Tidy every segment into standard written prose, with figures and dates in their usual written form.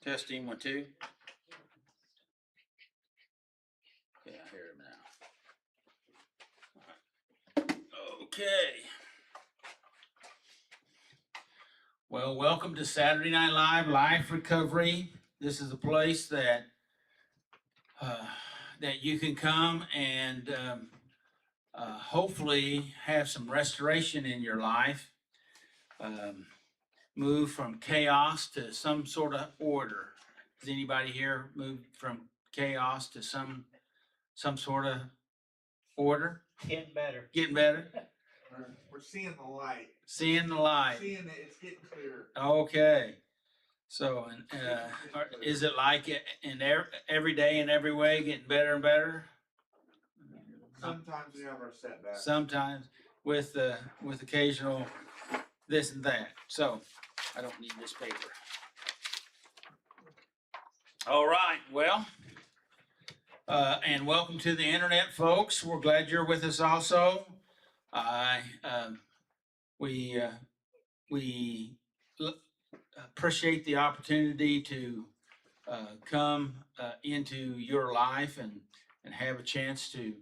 Testing 1, 2. Yeah, I hear him now. Okay. Well, welcome to Saturday Night Live Life Recovery. This is a place that that you can come and hopefully have some restoration in your life. Move from chaos to some sort of order. Has anybody here moved from chaos to some sort of order? Getting better. Getting better? We're seeing the light. Seeing the light. Seeing it, it's getting clearer. Okay. So, is it like in every day and every way getting better and better? Sometimes we have our setbacks. Sometimes with occasional this and that. So, I don't need this paper. All right. Well, and welcome to the internet, folks. We're glad you're with us also. We appreciate the opportunity to come into your life and have a chance to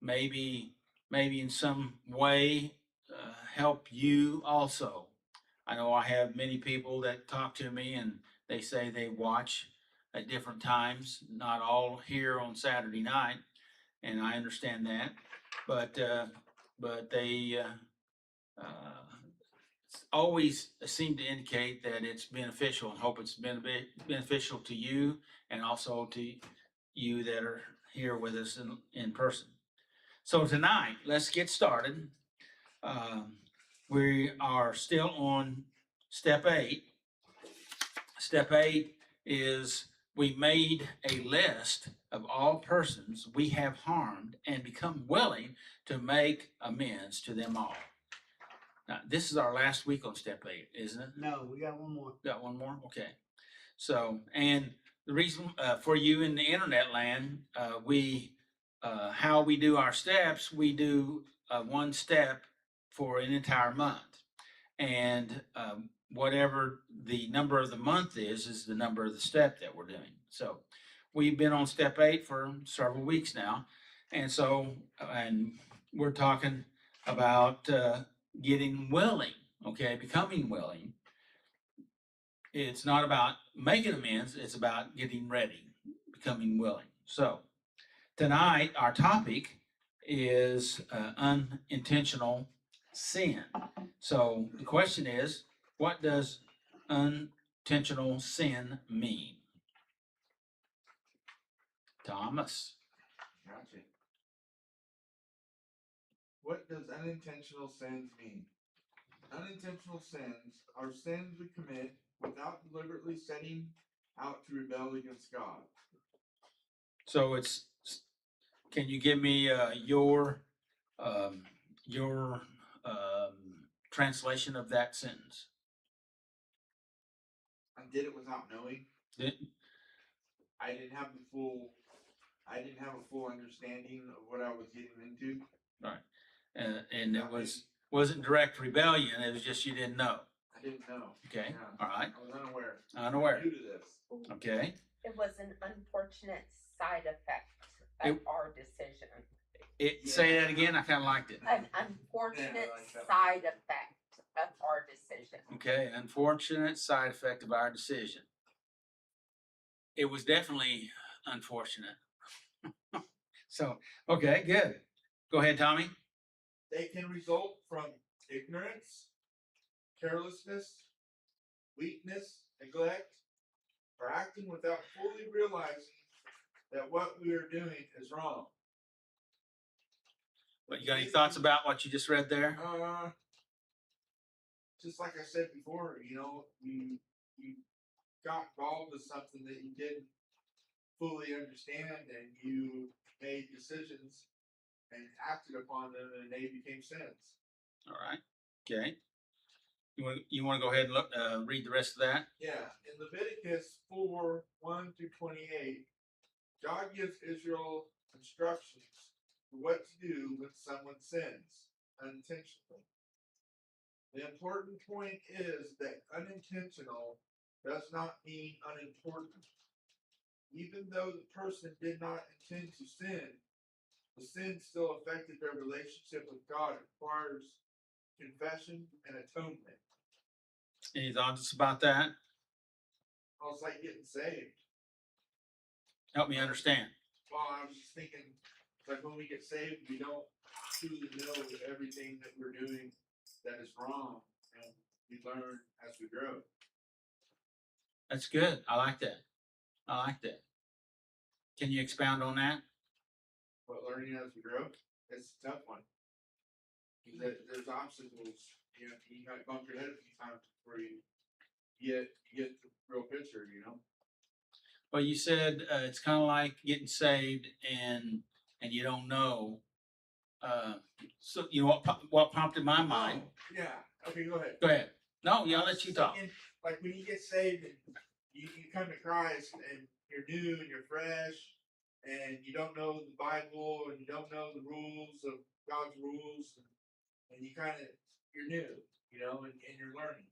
maybe in some way help you also. I know I have many people that talk to me and they say they watch at different times, not all here on Saturday night, and I understand that, but they always seem to indicate that it's beneficial, and hope it's been beneficial to you and also to you that are here with us in person. So tonight, let's get started. We are still on step 8. Step 8 is we made a list of all persons we have harmed and become willing to make amends to them all. Now, this is our last week on step 8, isn't it? No, we got one more. Got one more? Okay. So, and the reason for you in the internet land, how we do our steps, we do one step for an entire month. And whatever the number of the month is the number of the step that we're doing. So we've been on step 8 for several weeks now. And so, and we're talking about getting willing, okay, becoming willing. It's not about making amends, it's about getting ready, becoming willing. So tonight, our topic is unintentional sin. So the question is, what does unintentional sin mean? Thomas. Gotcha. What does unintentional sins mean? Unintentional sins are sins we commit without deliberately setting out to rebel against God. So can you give me your translation of that sentence? I did it without knowing. I didn't have a full understanding of what I was getting into. Right. And it wasn't direct rebellion, it was just you didn't know. I didn't know. Okay. Yeah. All right. I was unaware. Unaware. New to this. Okay. It was an unfortunate side effect of our decision. Say that again. I kind of liked it. An unfortunate side effect of our decision. Okay. Unfortunate side effect of our decision. It was definitely unfortunate. So, okay, good. Go ahead, Tommy. They can result from ignorance, carelessness, weakness, neglect, or acting without fully realizing that what we are doing is wrong. What, you got any thoughts about what you just read there? Just like I said before, you got involved with something that you didn't fully understand, and you made decisions and acted upon them, and they became sins. All right. Okay. You want to go ahead and look, read the rest of that? Yeah, in Leviticus 4:1-28, God gives Israel instructions for what to do when someone sins unintentionally. The important point is that unintentional does not mean unimportant. Even though the person did not intend to sin, the sin still affected their relationship with God. It requires confession and atonement. Any thoughts about that? Well, it's like getting saved. Help me understand. Well, I was just thinking, like when we get saved, we don't truly know everything that we're doing that is wrong, and we learn as we grow. That's good. I like that. I like that. Can you expound on that? But learning as we grow, it's a tough one. Because there's obstacles. You might bump your head a few times before you get the real picture. Well, you said it's kind of like getting saved and you don't know. So you know what prompted my mind? Oh, yeah. Okay, go ahead. Go ahead. No, yeah, I'll let you talk. Like when you get saved and you come to Christ and you're new and you're fresh and you don't know the Bible and you don't know the rules of God's rules and you you're new, and you're learning.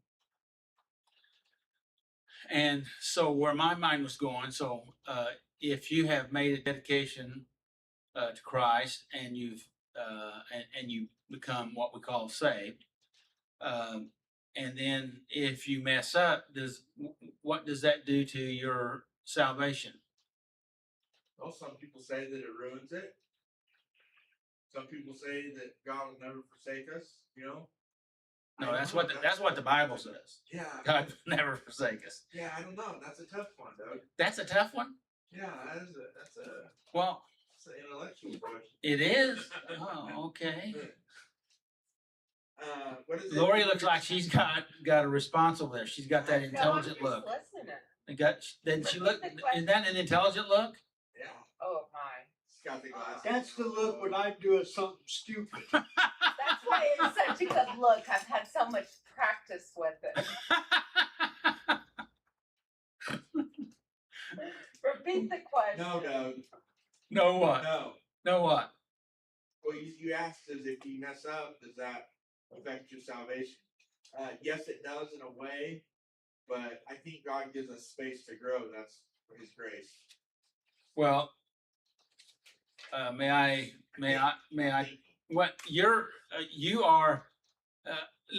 And so where my mind was going, so if you have made a dedication to Christ and you've and you become what we call saved, and then if you mess up, what does that do to your salvation? Well, some people say that it ruins it. Some people say that God will never forsake us. No, that's what the Bible says. Yeah. God will never forsake us. Yeah, I don't know. That's a tough one, Doug. That's a tough one. Yeah, that's an intellectual question. It is. Oh, okay. What is it? Lori looks like she's got a response over there. She's got that intelligent look. Then she look. Is that an intelligent look? Yeah. Oh my. She's got the glasses. That's the look when I do something stupid. That's why it's such a good look. I've had so much practice with it. Repeat the question. No, Doug. No what? No. No what? Well, you asked us if you mess up, does that affect your salvation? Yes, it does in a way, but I think God gives us space to grow. That's His grace. Well, may I? What you are?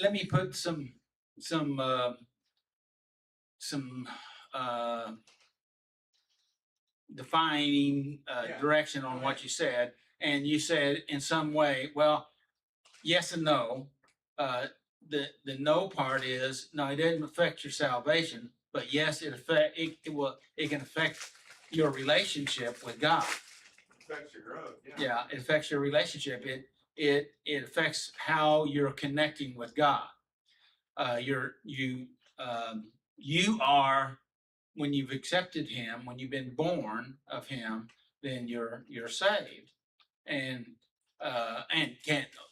Let me put some defining direction on what you said. And you said in some way, well, yes and no. The no part is no, it doesn't affect your salvation, but yes, it can affect your relationship with God. It affects your growth. Yeah, it affects your relationship. It affects how you're connecting with God. You are, when you've accepted Him, when you've been born of Him, then you're saved. And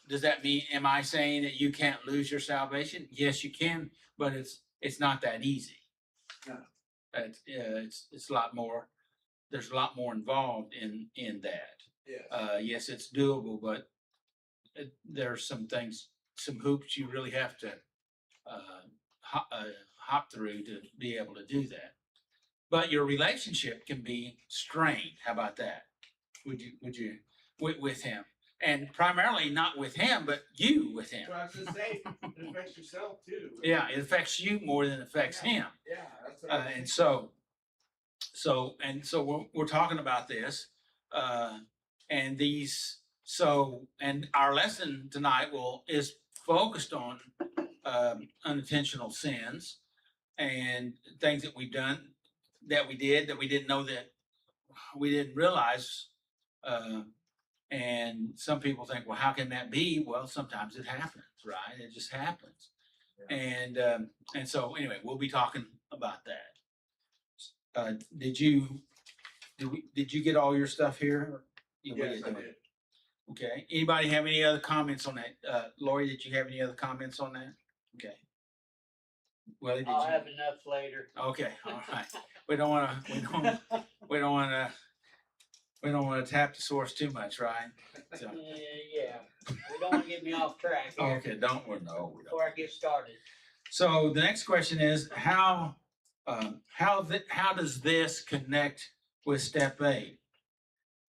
does that mean, am I saying that you can't lose your salvation? Yes, you can, but it's not that easy. No. It's a lot more. There's a lot more involved in that. Yes. Yes, it's doable, but there's some hoops you really have to hop through to be able to do that. But your relationship can be strained. How about that? Would you with Him? And primarily not with Him, but you with Him. Well, I was going to say, it affects yourself too. Yeah, it affects you more than it affects Him. Yeah, that's what And so we're talking about this, and our lesson tonight is focused on unintentional sins and things that we've done, that we didn't know, that we didn't realize. And some people think, well, how can that be? Well, sometimes it happens, right? It just happens. Yeah. And so anyway, we'll be talking about that. Did you get all your stuff here? Yes, I did. Okay, anybody have any other comments on that? Lori, did you have any other comments on that? Okay. Willie, did I'll you? have enough later. Okay, all right. We don't wanna tap the source too much, right? So, Yeah, we don't wanna get me off track here okay, no, we don't. before I get started. So the next question is, how does this connect with step 8?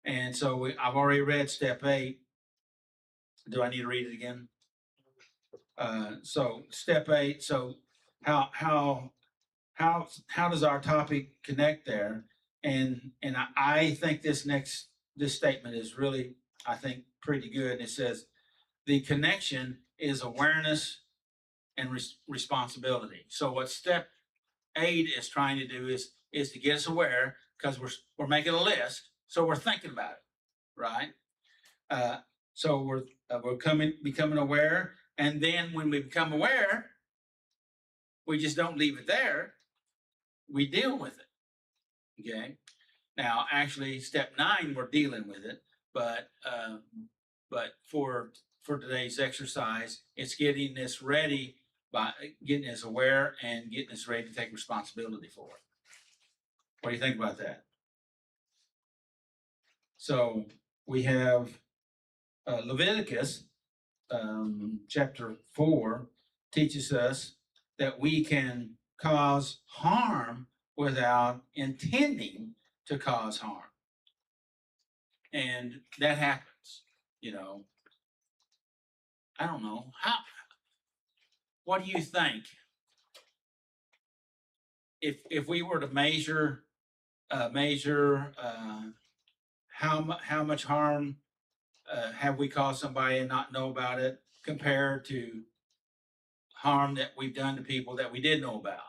And so I've already read step 8. Do I need to read it again? So step 8, so how does our topic connect there? And I think this statement is really, I think, pretty good. And it says the connection is awareness and responsibility. So what step 8 is trying to do is to get us aware, because we're making a list, so we're thinking about it, right? So we're becoming aware, and then when we become aware, we just don't leave it there. We deal with it. Okay. Now, actually, step 9, we're dealing with it, but for today's exercise, it's getting us ready by getting us aware and getting us ready to take responsibility for it. What do you think about that? So we have Leviticus chapter 4 teaches us that we can cause harm without intending to cause harm. And that happens, you know. I don't know. What do you think? If we were to measure how much harm have we caused somebody and not know about it compared to harm that we've done to people that we did know about?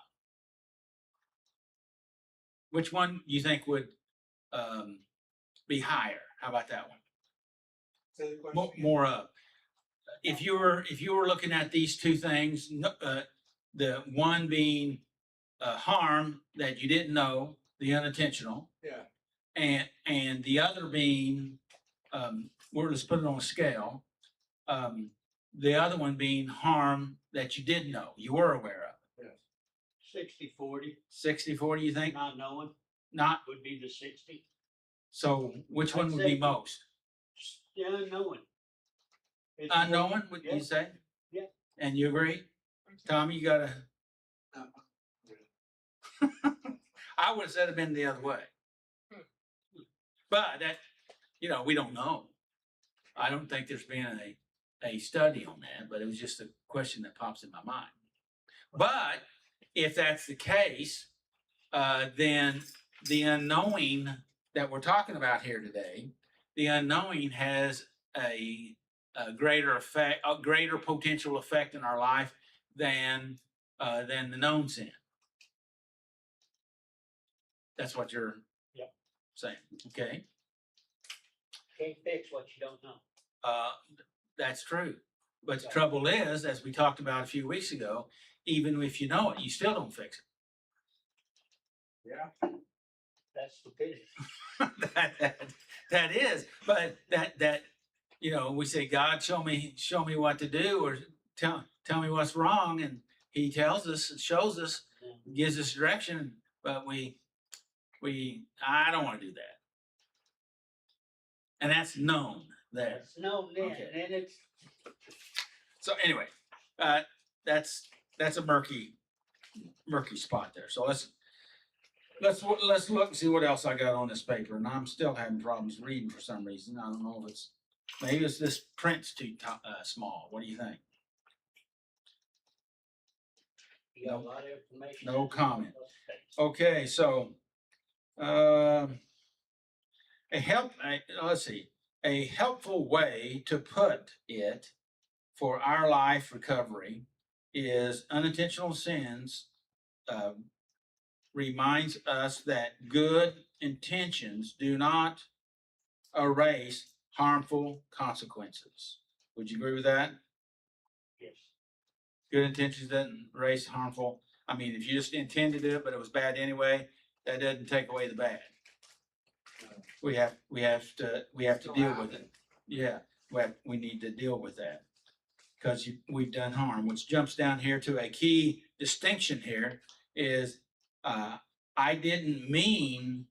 Which one do you think would be higher? How about that one? Say the question again. More of. If you were looking at these two things, the one being harm that you didn't know, the unintentional, Yeah. and the other being, let's put it on a scale. The other one being harm that you did know, you were aware of. Yes. 60-40, 60-40, you think? not knowing Not. would be the 60. So which one I'd would say- be most? Yeah, unknowing. It's Unknowing, would Yeah. you say? Yeah. And you agree? Tommy, you gotta. I would have said it been the other way. But that, we don't know. I don't think there's been a study on that, but it was just a question that pops in my mind. But if that's the case, then the unknowing that we're talking about here today, the unknowing has a greater effect, a greater potential effect in our life than the known sin. That's what you're saying, okay? Can't fix what you don't know. That's true. But the trouble is, as we talked about a few weeks ago, even if you know it, you still don't fix it. Yeah. That's stupidity. that is, but that we say, God, show me what to do, or tell me what's wrong, and He tells us, shows us, gives us direction, but I don't want to do that, and that's known there. That's known then, Okay. and then it's So anyway, that's a murky spot there. So let's look and see what else I got on this paper, and I'm still having problems reading for some reason. I don't know if maybe it's this print's too small. What do you think? you got a lot of information. No comment. Okay, so a helpful way to put it for our life recovery is unintentional sins reminds us that good intentions do not erase harmful consequences. Would you agree with that? Yes. Good intentions doesn't erase harmful. I mean, if you just intended it, but it was bad anyway, that doesn't take away the bad. We have to deal with it. Yeah. we need to deal with that because we've done harm, which jumps down here to a key distinction here is I didn't mean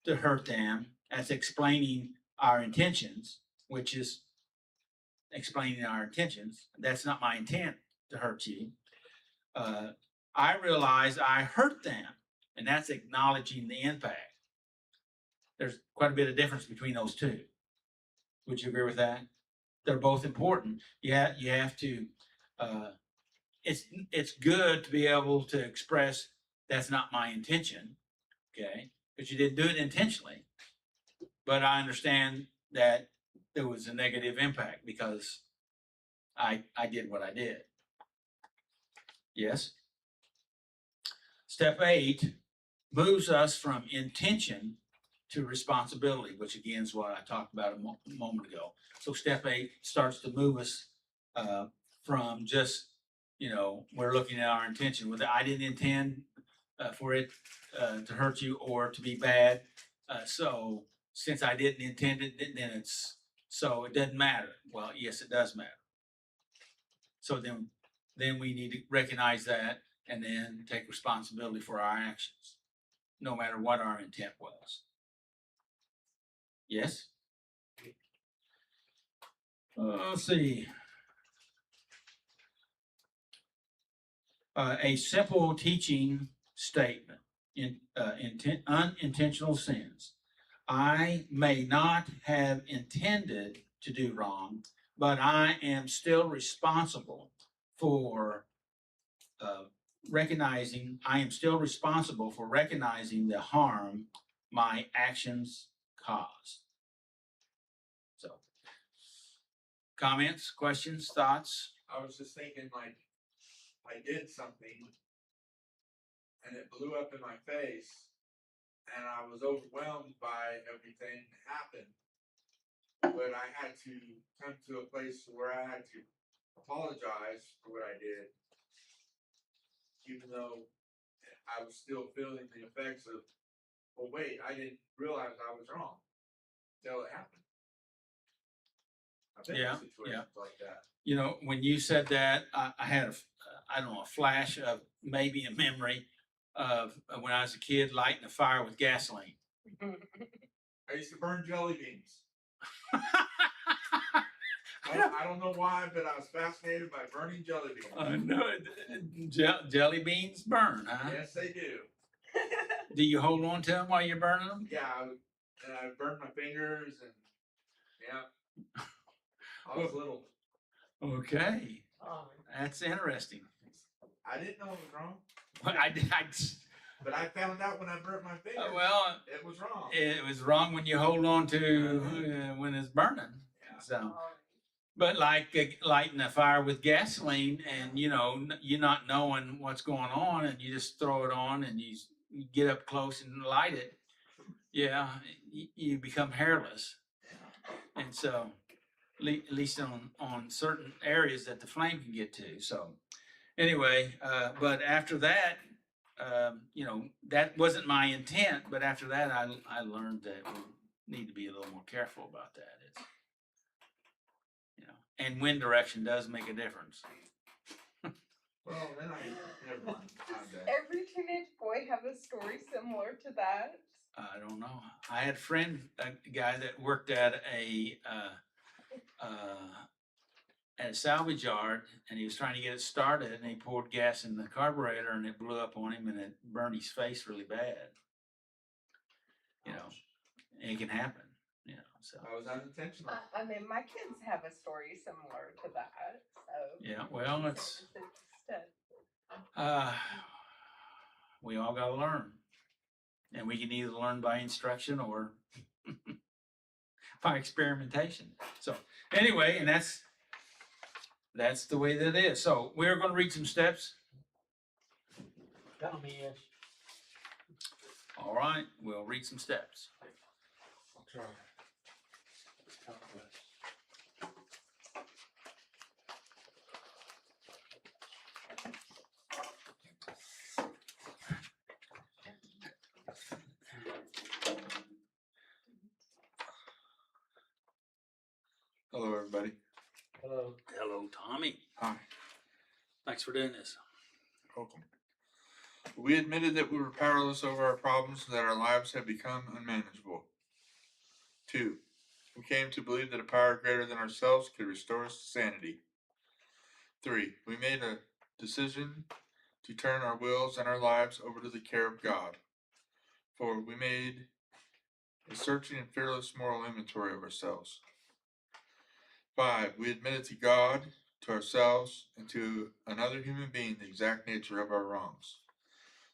to hurt them. That's explaining our intentions, which is explaining our intentions. That's not my intent to hurt you. I realize I hurt them, and that's acknowledging the impact. There's quite a bit of difference between those two. Would you agree with that? They're both important. You have to. It's good to be able to express that's not my intention, okay? But you didn't do it intentionally. But I understand that there was a negative impact because I did what I did. Yes. Step 8 moves us from intention to responsibility, which again is what I talked about a moment ago. So step 8 starts to move us from just, we're looking at our intention. I didn't intend for it to hurt you or to be bad. So since I didn't intend it, then it doesn't matter. Well, yes, it does matter. So then we need to recognize that and then take responsibility for our actions, no matter what our intent was. Yes? Let's see. A simple teaching statement in unintentional sins. I may not have intended to do wrong, but I am still responsible for recognizing the harm my actions cause. So, comments, questions, thoughts? I was just thinking, like, I did something and it blew up in my face, and I was overwhelmed by everything that happened. But I had to come to a place where I had to apologize for what I did, even though I was still feeling the effects of, well, wait, I didn't realize I was wrong until it happened. I've been in situations like that. When you said that, I had a flash of maybe a memory of when I was a kid lighting a fire with gasoline. I used to burn jelly beans. I don't know why, but I was fascinated by burning jelly beans. I know jelly beans burn, huh? Yes, they do. Do you hold on to them while you're burning them? Yeah, and I burned my fingers, and yeah, I was little. Okay, that's interesting. I didn't know it was wrong. Well, But I found out when I burnt my fingers. well, it was wrong. It was wrong when you hold on to when it's burning. Yeah. So, but like lighting a fire with gasoline, and you're not knowing what's going on, and you just throw it on, and you get up close and light it. Yeah, you become hairless, and so at least on certain areas that the flame can get to. So anyway, but after that, that wasn't my intent. But after that, I learned that we need to be a little more careful about that. It's, and wind direction does make a difference. Well, then never mind. Every teenage boy have a story similar to that? I don't know. I had a guy that worked at a salvage yard, and he was trying to get it started, and he poured gas in the carburetor, and it blew up on him, and it burned his face really bad. It can happen. So. I was unintentional. I mean, my kids have a story similar to that. So Yeah, well, we all got to learn, and we can either learn by instruction or by experimentation. So anyway, and that's the way that it is. So we're going to read some steps. Tell me, yes. All right, we'll read some steps. I'll try. Hello, everybody. Hello. Hello, Tommy. Hi. Thanks for doing this. Welcome. We admitted that we were powerless over our problems and that our lives had become unmanageable. 2. We came to believe that a power greater than ourselves could restore us to sanity. 3. We made a decision to turn our wills and our lives over to the care of God. 4. We made a searching and fearless moral inventory of ourselves. 5. We admitted to God, to ourselves, and to another human being the exact nature of our wrongs.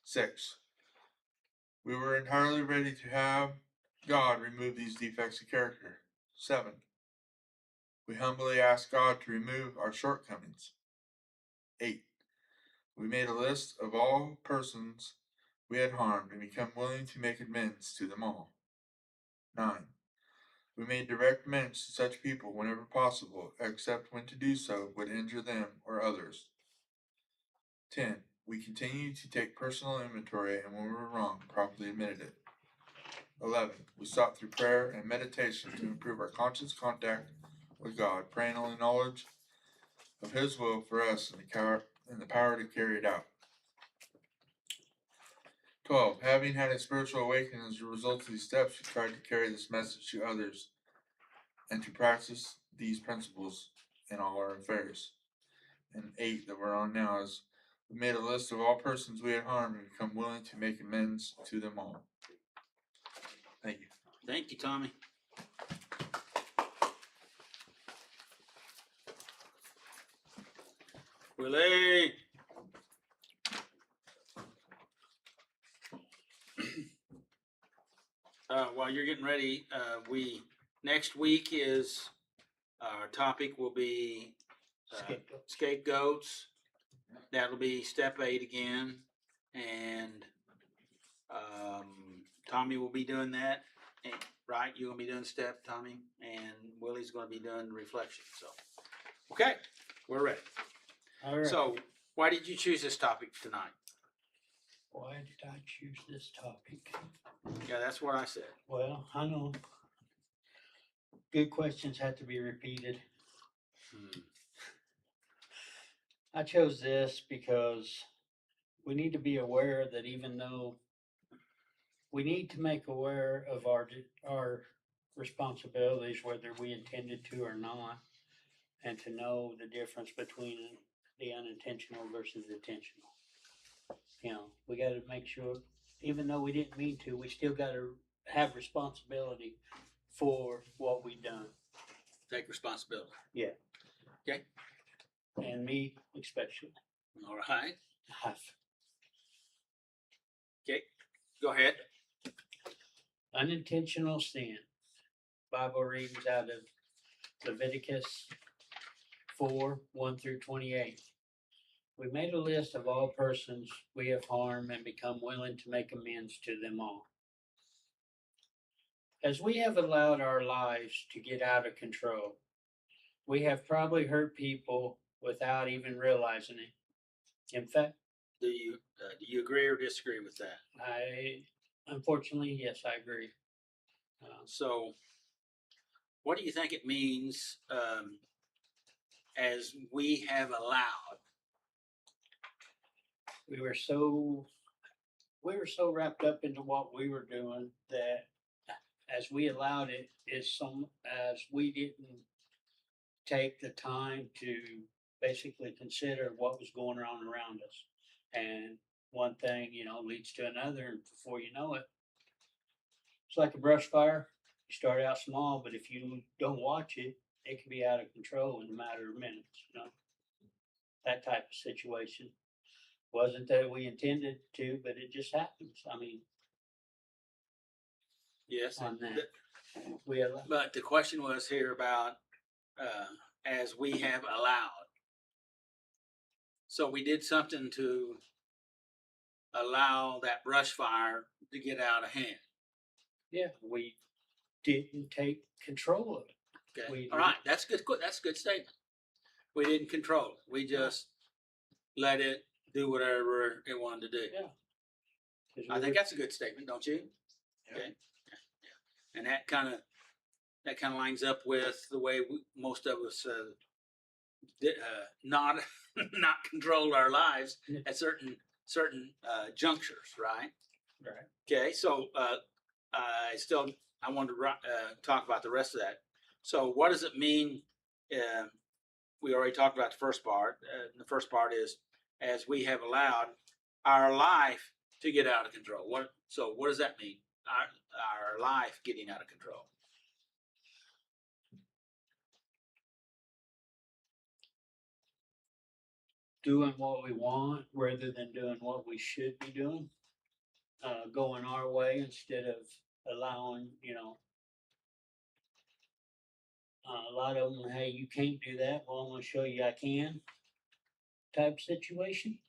6. We were entirely ready to have God remove these defects of character. 7. We humbly asked God to remove our shortcomings. 8. We made a list of all persons we had harmed and become willing to make amends to them all. 9. We made direct amends to such people whenever possible, except when to do so would injure them or others. 10. We continued to take personal inventory, and when we were wrong, promptly admitted it. 11. We sought through prayer and meditation to improve our conscious contact with God, praying only knowledge of His will for us and the power to carry it out. 12. Having had a spiritual awakening as a result of these steps, we tried to carry this message to others and to practice these principles in all our affairs. And 8 that we're on now is we made a list of all persons we had harmed and become willing to make amends to them all. Thank you. Thank you, Tommy. Willie. While you're getting ready, next week is our topic will be scapegoats. That'll be step 8 again, and Tommy will be doing that. Right, you're gonna be doing step, Tommy, and Willie's gonna be doing reflection. So, okay, we're ready. All right. So, why did you choose this topic tonight? Why did I choose this topic? Yeah, that's what I said. Well, I know good questions have to be repeated. I chose this because we need to be aware that even though we need to make aware of our responsibilities, whether we intended to or not, and to know the difference between the unintentional versus intentional. You know, we got to make sure, even though we didn't mean to, we still got to have responsibility for what we done. Take responsibility. Yeah. Okay. And me especially. All right. Have. Okay. Go ahead. Unintentional sin. Bible readings out of Leviticus 4:1-28. We made a list of all persons we have harmed and become willing to make amends to them all. As we have allowed our lives to get out of control, we have probably hurt people without even realizing it. In fact, Do you agree or disagree with that? Unfortunately, yes, I agree. So, what do you think it means as we have allowed? We were so wrapped up into what we were doing that as we allowed it, as we didn't take the time to basically consider what was going on around us. And one thing, leads to another, and before you know it, it's like a brush fire. You start out small, but if you don't watch it, it can be out of control in a matter of minutes, that type of situation. Wasn't that we intended to, but it just happens. I mean, Yes. on that. But the question was here about as we have allowed. So we did something to allow that brush fire to get out of hand. Yeah, we didn't take control of it. Okay. All right. That's good. That's a good statement. We didn't control it. We just let it do whatever it wanted to do. Yeah. I think that's a good statement, don't you? Yeah. Okay. Yeah. And that kind of lines up with the way most of us not not control our lives at certain junctures, right? Right. Okay, so I wanted to talk about the rest of that. So what does it mean? We already talked about the first part. The first part is as we have allowed our life to get out of control. What does that mean? Our life getting out of control. Doing what we want rather than doing what we should be doing. Going our way instead of allowing, a lot of them, hey, you can't do that. Well, I'm going to show you I can type situation.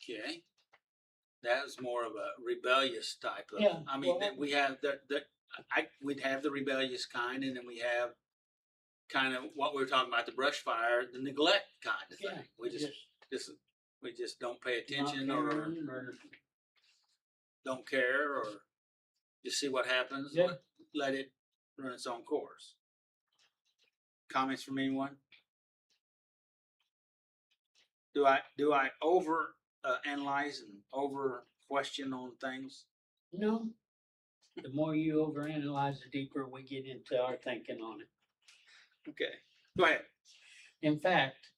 Okay, that is more of a rebellious type of. Yeah, I mean, well, we have we'd have the rebellious kind, and then we have kind of what we were talking about, the brush fire, the neglect kind of thing. Yeah, We just don't pay attention not or caring or don't care or just see what happens. Yeah. Let it run its own course. Comments from anyone? Do I over analyze and over question on things? no. The more you overanalyze, the deeper we get into our thinking on it. Okay, go ahead. In fact,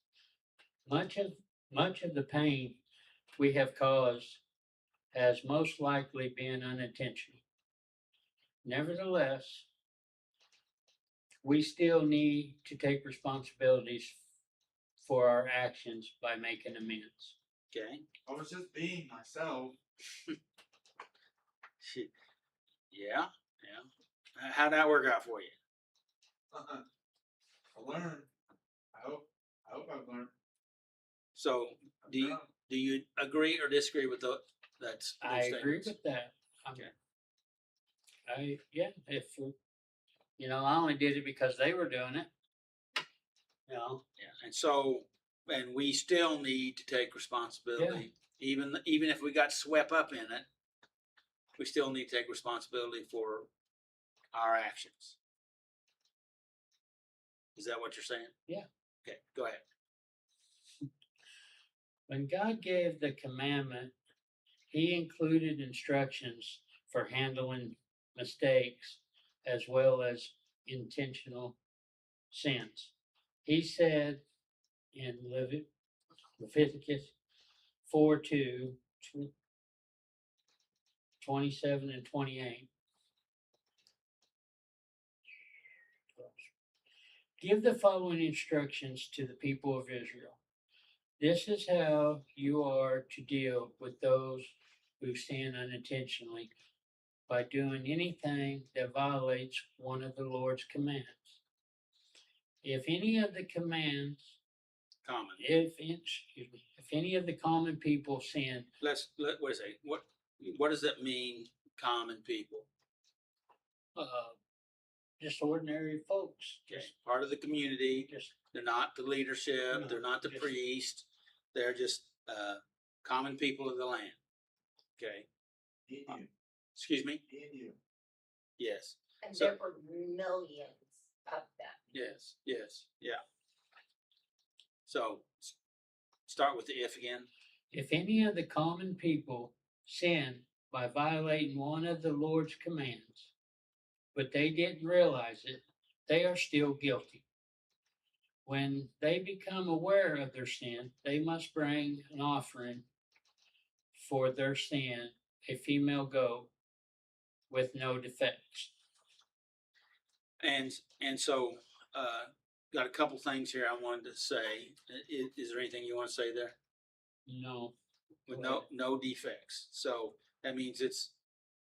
much of the pain we have caused has most likely been unintentional. Nevertheless, we still need to take responsibilities for our actions by making amends. Okay. I was just being myself. Yeah. How'd that work out for you? I learned. I hope I've learned. So do you agree or disagree with those I agree statements? with that. Okay. If I only did it because they were doing it. Yeah, and we still need to take responsibility, even if we got swept up in it. We still need to take responsibility for our actions. Is that what you're saying? Yeah. Okay, go ahead. When God gave the commandment, He included instructions for handling mistakes as well as intentional sins. He said in Leviticus 4:2, 27 and 28, give the following instructions to the people of Israel. This is how you are to deal with those who sin unintentionally by doing anything that violates one of the Lord's commands. If any of the commands, if any of the common people sin, Wait a second. What does that mean? Common people, just ordinary folks, okay, part of the community. just They're not the leadership. No, they're not the just- priest. They're just common people of the land. Okay. Indian. Excuse me. Indian. Yes. And So- there were millions of them. Yes. Yeah. So start with the if again. if any of the common people sin by violating one of the Lord's commands, but they didn't realize it, they are still guilty. When they become aware of their sin, they must bring an offering for their sin, a female goat with no defects. And so got a couple things here I wanted to say. Is there anything you want to say there? No. With Go no defects. So that means it's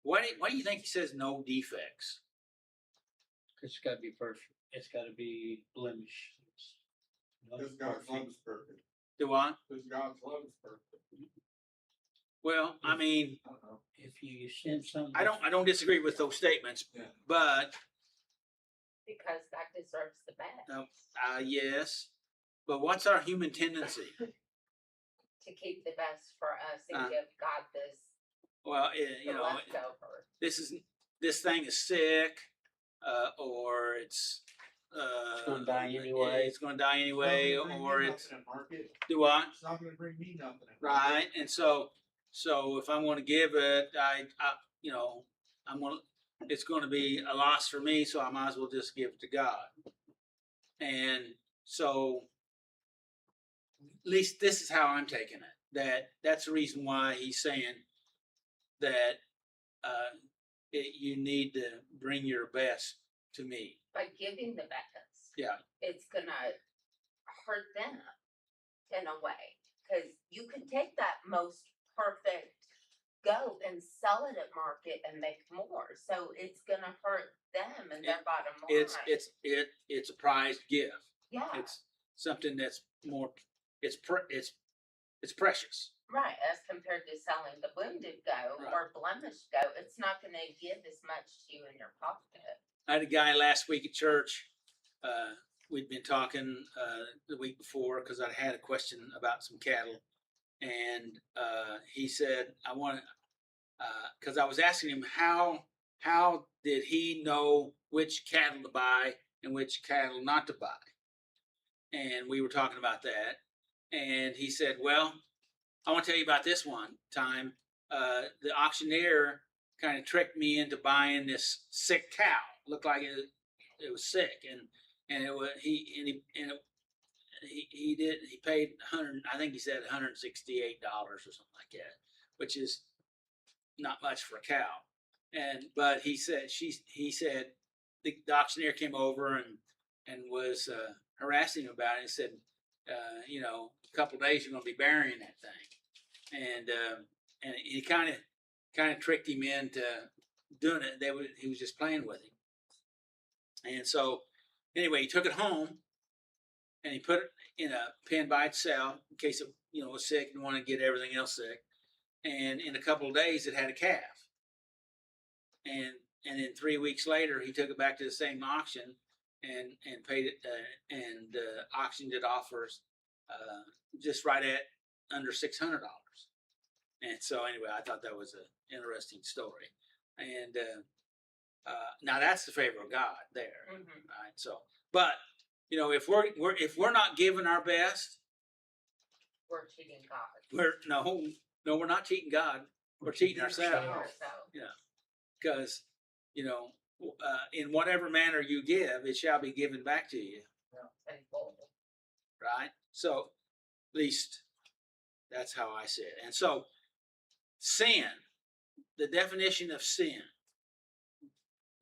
why do you think he says no defects? It's got to be perfect. It's got to be blemished. Because God's love is perfect. Do I? Because God's love is perfect. Well, I mean, I don't know. If you sin something, I don't disagree with those statements, Yeah. but Because God deserves the best. yes. But what's our human tendency? To keep the best for us and Uh, give God this Well, the leftover. this thing is sick, or it's It's gonna die anyway. It's gonna die anyway, or it's Market. do what? It's not gonna bring me nothing. Right, and so if I'm gonna give it, I you know, I'm gonna, it's gonna be a loss for me, so I might as well just give it to God. And so, at least this is how I'm taking it. That's the reason why he's saying that you need to bring your best to me. By giving the best. Yeah. It's gonna hurt them in a way, cause you can take that most perfect goat and sell it at market and make more, so it's gonna hurt them and their bottom line. It's a prized gift. Yeah, It's something that's more. It's precious. right, as compared to selling the wounded goat Right. or blemished goat, it's not gonna give as much to you in your pocket. I had a guy last week at church. We'd been talking the week before because I had a question about some cattle, and he said, "I want to," because I was asking him how did he know which cattle to buy and which cattle not to buy, and we were talking about that, and he said, "Well, I want to tell you about this one time. The auctioneer kind of tricked me into buying this sick cow. Looked like it was sick, and it was he paid I think he said $168 or something like that, which is not much for a cow. But he said the auctioneer came over and was harassing him about it and said, a couple of days you're going to be burying that thing, and he kind of tricked him into doing it. He was just playing with him. And so, anyway, he took it home and he put it in a pen by itself in case it, was sick and wanted to get everything else sick. And in a couple of days, it had a calf. And then 3 weeks later, he took it back to the same auction and paid it and auctioned it off for just right at under $600. And so, anyway, I thought that was an interesting story. And now that's the favor of God there, right? So, but if we're not giving our best, We're cheating God. We're not cheating God. We're cheating ourselves. Because in whatever manner you give, it shall be given back to you. And full. Right. So, at least that's how I see it. And so, sin, the definition of sin.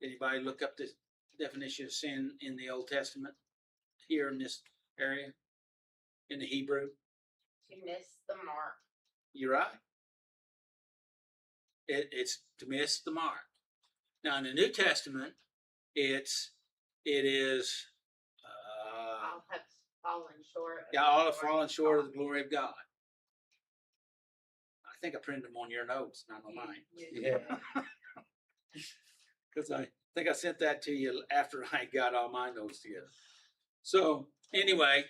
Anybody look up the definition of sin in the Old Testament here in this area, in the Hebrew? To miss the mark. You're right. It's to miss the mark. Now in the New Testament, it is. All have fallen short. All have fallen short of the glory of God. I think I printed them on your notes, not on mine. Yeah. Because I think I sent that to you after I got all my notes together. So anyway,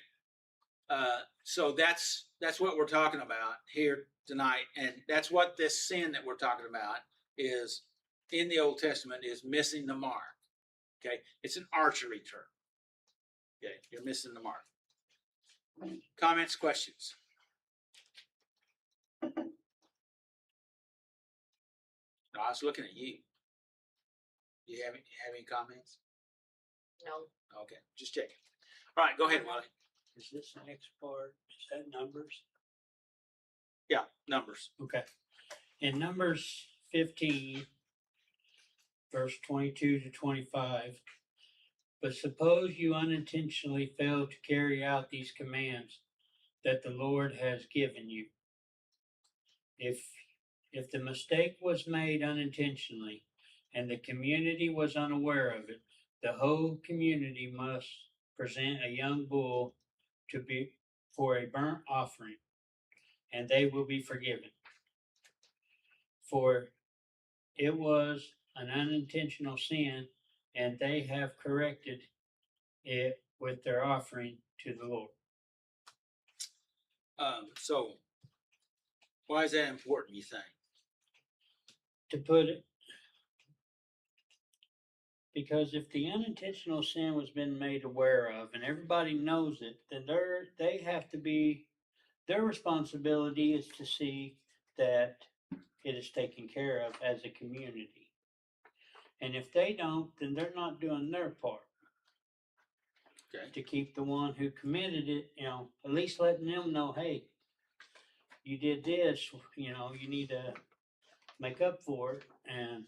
so that's what we're talking about here tonight, and that's what this sin that we're talking about is in the Old Testament is missing the mark. Okay, it's an archery term. Okay, you're missing the mark. Comments, questions? No, I was looking at you. Do you have any comments? No. Okay, just checking. All right, go ahead, Wally. Is this the next part? Is that numbers? Yeah, numbers. Okay. In Numbers 15, verse 22 to 25, but suppose you unintentionally fail to carry out these commands that the Lord has given you. If the mistake was made unintentionally and the community was unaware of it, the whole community must present a young bull for a burnt offering, and they will be forgiven. For it was an unintentional sin, and they have corrected it with their offering to the Lord. So, why is that important, you think? To put it, Because if the unintentional sin was been made aware of and everybody knows it, then they have to be, their responsibility is to see that it is taken care of as a community. And if they don't, then they're not doing their part Okay. to keep the one who committed it, at least letting them know, hey, you did this, you need to make up for it. And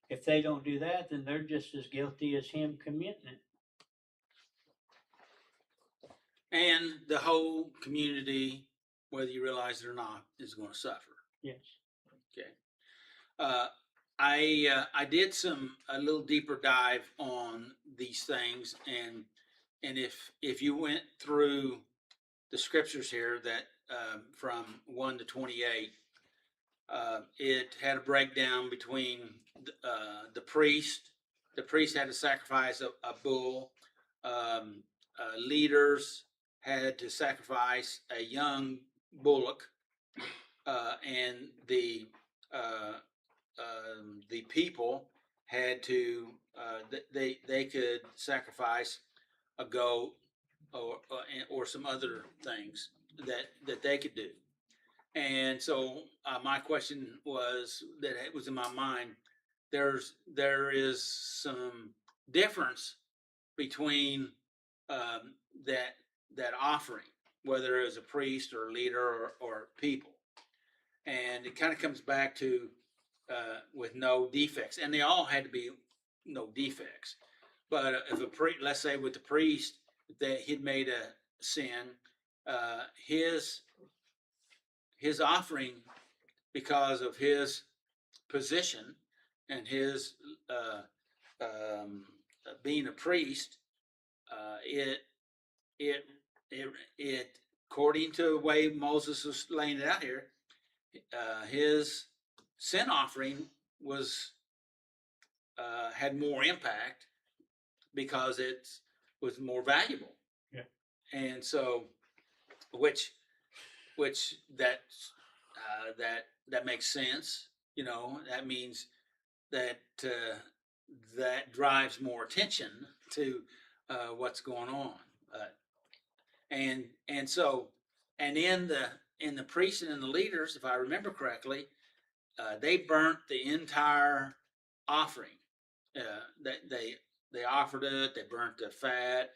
if they don't do that, then they're just as guilty as him committing it. And the whole community, whether you realize it or not, is going to suffer. Yes. Okay. I did a little deeper dive on these things, and if you went through the scriptures here that from 1 to 28, it had a breakdown between the priest. The priest had to sacrifice a bull. Leaders had to sacrifice a young bullock, and the people had to they could sacrifice a goat or some other things that they could do. And so my question was that it was in my mind. There is some difference between that offering, whether it was a priest or a leader or people, and it kind of comes back to with no defects, and they all had to be no defects. But if let's say with the priest that he'd made a sin, his offering, because of his position and his being a priest, it it it according to the way Moses was laying it out here, his sin offering was had more impact because it was more valuable. Yeah. And so, which that that makes sense. That means that that drives more attention to what's going on, and so, and in the priests and in the leaders, if I remember correctly, they burnt the entire offering. They offered it. They burnt the fat,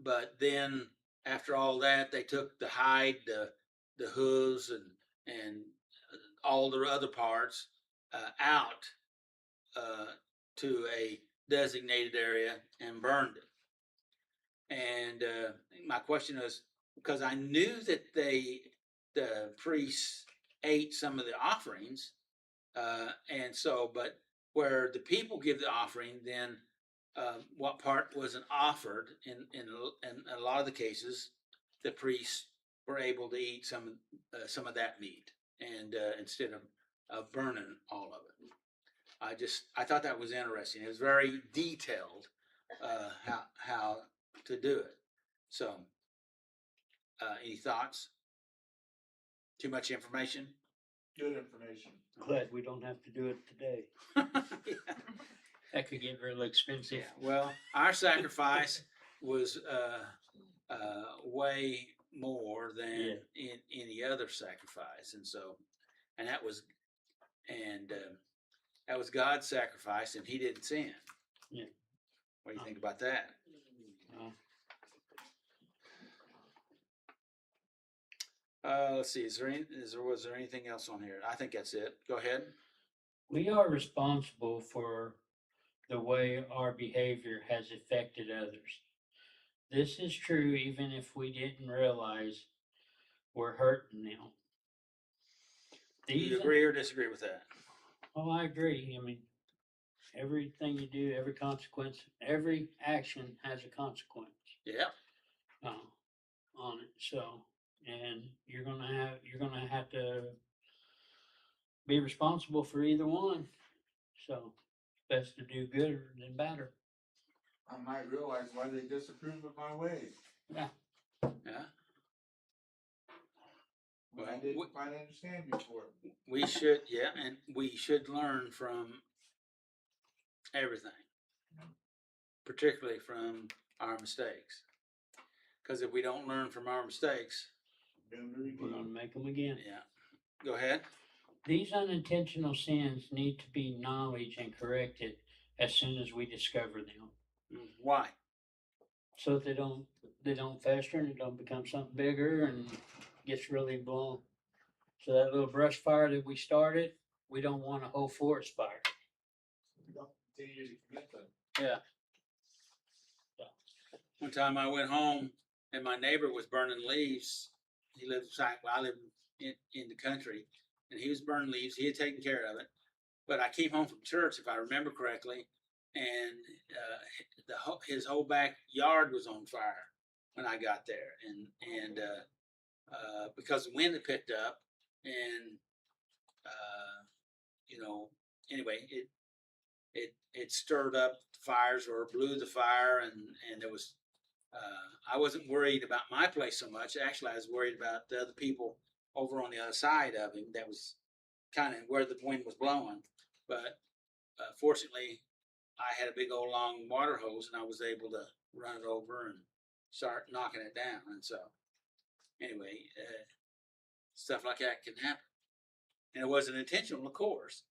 but then after all that, they took the hide, the hooves, and all the other parts out to a designated area and burned it. And my question is, because I knew that the priests ate some of the offerings, and so, but where the people give the offering, then what part wasn't offered? In a lot of the cases, the priests were able to eat some of that meat, and instead of burning all of it. I thought that was interesting. It was very detailed how to do it. So, any thoughts? Too much information? Good information. Glad we don't have to do it today. Yeah. That could get real expensive. Yeah. Well, our sacrifice was way more than in any other sacrifice, and so, and that was God's sacrifice, and He didn't sin. Yeah. What do you think about that? Let's see. Was there anything else on here? I think that's it. Go ahead. We are responsible for the way our behavior has affected others. This is true even if we didn't realize we're hurting them. Do you agree or disagree with that? Oh, I agree. I mean, everything you do, every consequence, every action has a consequence. Yeah. On it. So, and you're gonna have to be responsible for either one. So, best to do gooder than better. I might realize why they disapprove of my ways. Yeah. When I didn't quite understand before. We should, yeah, and we should learn from everything, particularly from our mistakes. Because if we don't learn from our mistakes, We're gonna make them again. yeah. Go ahead. These unintentional sins need to be acknowledged and corrected as soon as we discover them, Why? so that they don't fester and it don't become something bigger and gets really blown. So that little brush fire that we started, we don't want a whole forest fire. Don't continue to commit them. Yeah. One time I went home and my neighbor was burning leaves. He lives well, I live in the country, and he was burning leaves. He had taken care of it. But I came home from church, if I remember correctly, and his whole backyard was on fire when I got there, and because the wind had picked up, and you know, anyway, it stirred up the fires or blew the fire, and there was. I wasn't worried about my place so much. Actually, I was worried about the other people over on the other side of him. That was kind of where the wind was blowing. But fortunately, I had a big old long water hose, and I was able to run it over and start knocking it down. And so, anyway, stuff like that can happen. And it wasn't intentional, of course.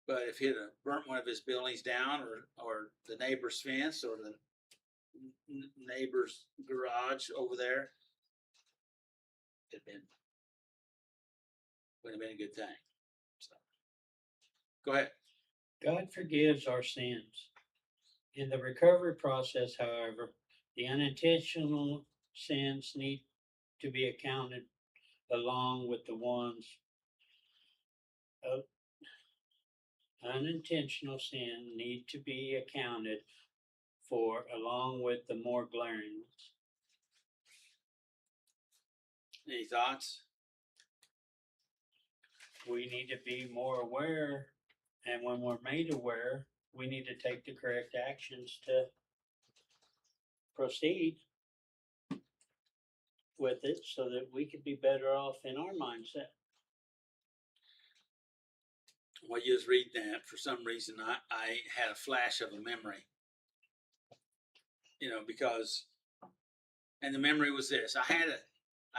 But if he'd have burnt one of his buildings down, or the neighbor's fence, or the neighbor's garage over there, would have been a good thing. So, go ahead. God forgives our sins. In the recovery process, however, the unintentional sins need to be accounted along with the ones of unintentional sin need to be accounted for along with the more glaring ones. Any thoughts? We need to be more aware, and when we're made aware, we need to take the correct actions to proceed with it so that we could be better off in our mindset. While you was reading that, for some reason, I had a flash of a memory. Because, and the memory was this. I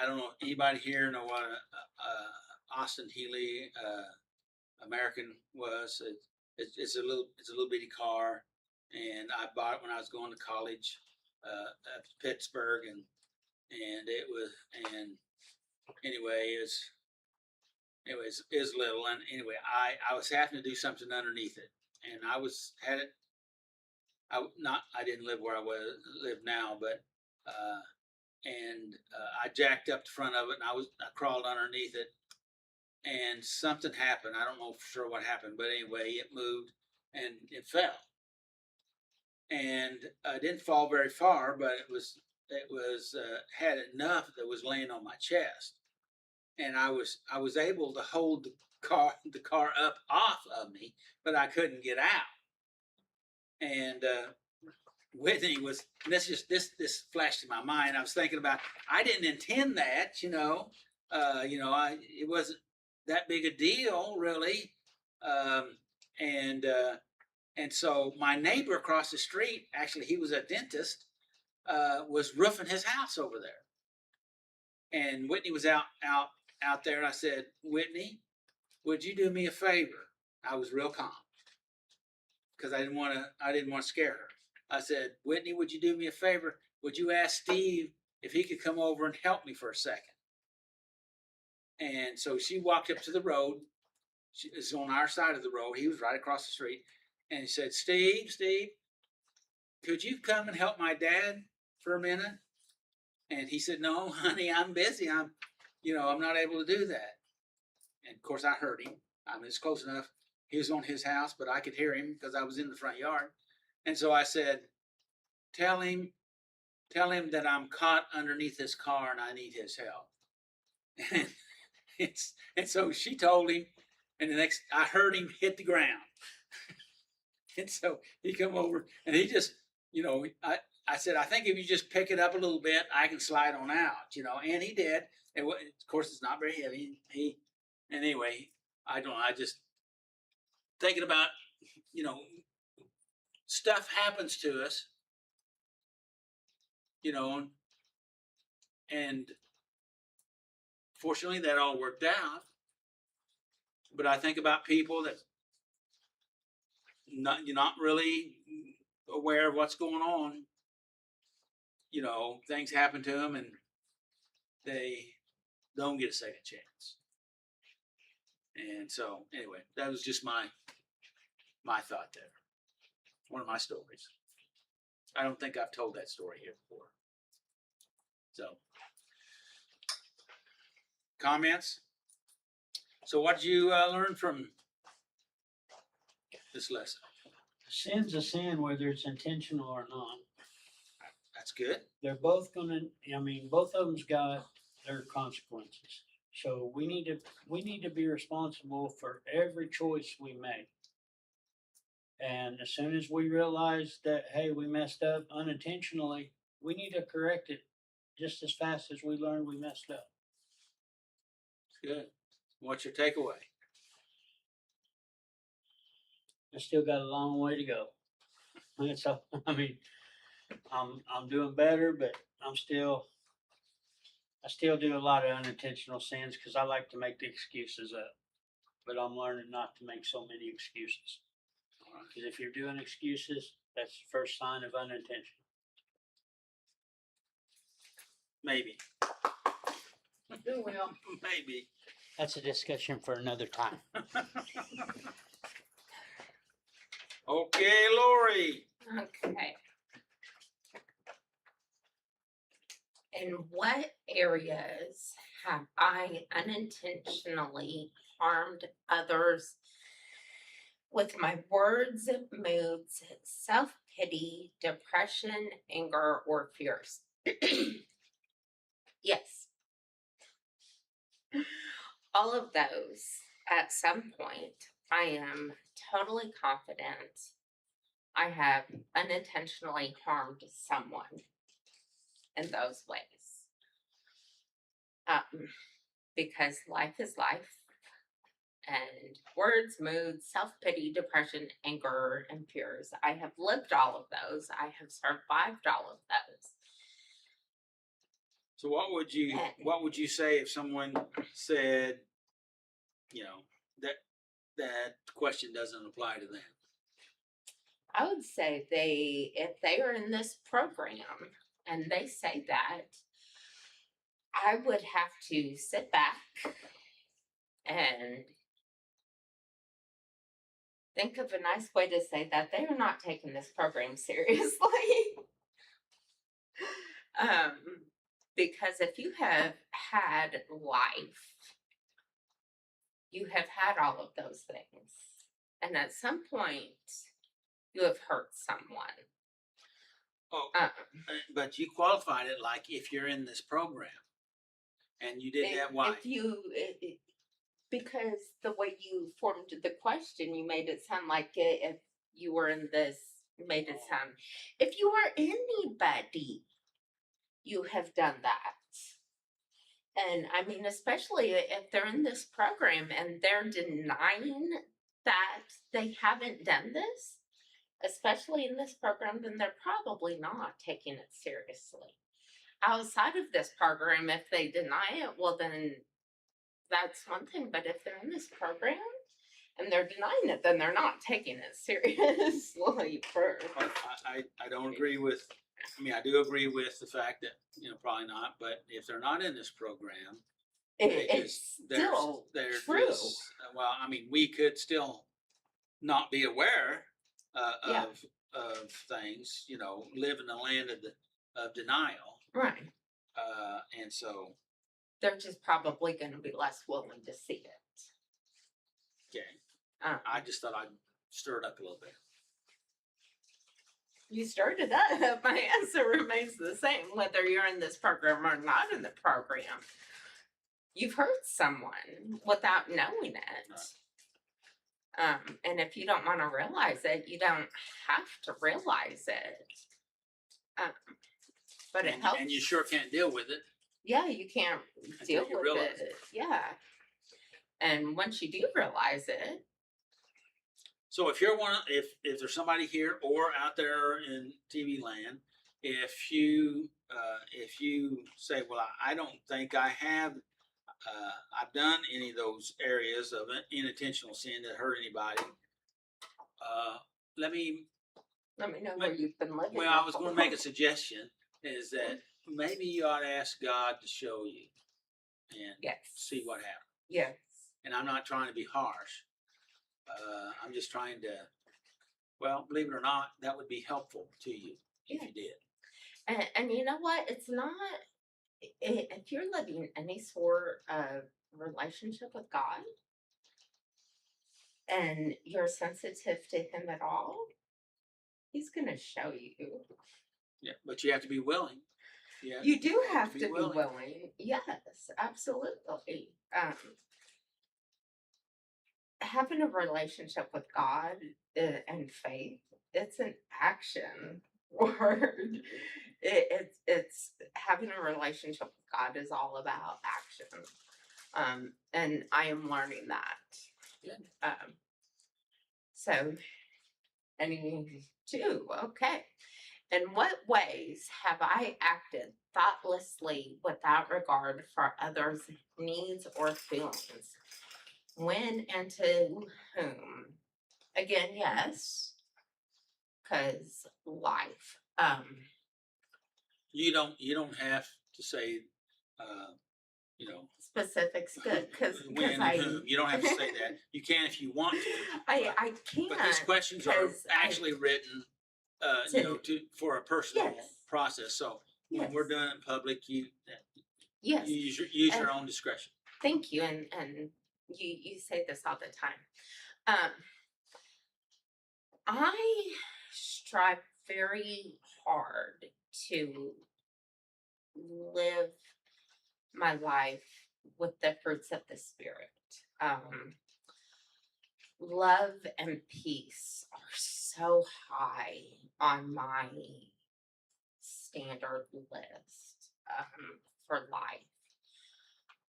don't know, anybody here know what Austin Healey American was? It's a little bitty car, and I bought it when I was going to college at Pittsburgh, and anyway, it was little, and anyway, I was having to do something underneath it, and I didn't live where I live now, but I jacked up the front of it, and I crawled underneath it, and something happened. I don't know for sure what happened, but anyway, it moved and it fell, and it didn't fall very far, but it was had enough that was laying on my chest, and I was able to hold the car up off of me, but I couldn't get out. And Whitney was, and this flashed in my mind. I was thinking about, I didn't intend that, it wasn't that big a deal, really. And so my neighbor across the street, actually, he was a dentist, was roofing his house over there. And Whitney was out there, and I said, Whitney, would you do me a favor? I was real calm, because I didn't want to scare her. I said, Whitney, would you do me a favor? Would you ask Steve if he could come over and help me for a second? And so she walked up to the road. She was on our side of the road. He was right across the street. And he said, Steve, could you come and help my dad for a minute? And he said, no, honey, I'm busy. I'm not able to do that. And of course I heard him. I mean, it's close enough. He was on his house, but I could hear him because I was in the front yard. And so I said, tell him that I'm caught underneath his car and I need his help. And so she told him, and I heard him hit the ground. And so he come over, and he just, I said, I think if you just pick it up a little bit, I can slide on out, and he did. And of course, it's not very heavy. Anyway, I don't know. I just thinking about you know, stuff happens to us, you know, and fortunately that all worked out. But I think about people that you're not really aware of what's going on. You know, things happen to them and they don't get a second chance. And so, anyway, that was just my thought there. One of my stories. I don't think I've told that story here before. So, comments? So, what did you learn from this lesson? Sin's a sin, whether it's intentional or not. That's good. They're both gonna, I mean, both of them's got their consequences. So we need to be responsible for every choice we make. And as soon as we realize that, hey, we messed up unintentionally, we need to correct it just as fast as we learned we messed up. Good. What's your takeaway? I still got a long way to go. And so, I mean, I'm doing better, but I still do a lot of unintentional sins because I like to make the excuses up. But I'm learning not to make so many excuses. Because if you're doing excuses, that's the first sign of unintentional. Maybe. Well, Maybe. That's a discussion for another time. Okay, Lori. okay. In what areas have I unintentionally harmed others with my words, moods, self-pity, depression, anger, or fears? Yes. All of those, at some point, I am totally confident I have unintentionally harmed someone in those ways. Because life is life. And words, moods, self-pity, depression, anger, and fears. I have lived all of those. I have survived all of those. So what would you say if someone said, you know, that question doesn't apply to them? I would say if they are in this program and they say that, I would have to sit back and think of a nice way to say that they are not taking this program seriously. Because if you have had life, you have had all of those things. And at some point, you have hurt someone. Oh, but you qualified it like if you're in this program. And you did that, why? Because the way you formed the question, you made it sound like if you were in this, made it sound, if you are anybody, you have done that. And I mean, especially if they're in this program and they're denying that they haven't done this, especially in this program, then they're probably not taking it seriously. Outside of this program, if they deny it, well, then that's one thing. But if they're in this program and they're denying it, then they're not taking it seriously. I don't agree with. I mean, I do agree with the fact that probably not. But if they're not in this program, it's still true. Well, I mean, we could still not be aware of things. Live in the land of denial. Right. And so they're just probably going to be less willing to see it. Okay. I just thought I'd stir it up a little bit. You stirred it up. My answer remains the same, whether you're in this program or not in the program. You've hurt someone without knowing it. And if you don't want to realize it, you don't have to realize it. But it helps. And you sure can't deal with it. Yeah, you can't deal with it. Yeah. And once you do realize it, So if you're if there's somebody here or out there in TV land, if you say, well, I don't think I have, I've done any of those areas of unintentional sin that hurt anybody. Let me. Let me know where you've been living. Well, I was going to make a suggestion. Is that maybe you ought to ask God to show you and Yes. see what happens. Yes. And I'm not trying to be harsh. I'm just trying to, well, believe it or not, that would be helpful to you if you did. And you know what? It's not, if you're living any sort of relationship with God and you're sensitive to Him at all, He's going to show you. Yeah, but you have to be willing. Yeah, You do have to be willing. willing. Yes, absolutely. Having a relationship with God and faith, it's an action word. It's having a relationship with God is all about action. And I am learning that. Yeah. So, any two, okay. In what ways have I acted thoughtlessly without regard for others' needs or feelings? When and to whom? Again, yes, because life. You don't have to say, you know, Specifics good because when and whom. You don't have to say that. You can if you want to. I can't. But these questions are 'cause actually written, for a personal Yes. process. So when we're done in public, you yes, use your own discretion. thank you, and you say this all the time. I strive very hard to live my life with the fruits of the Spirit. Love and peace are so high on my standard list for life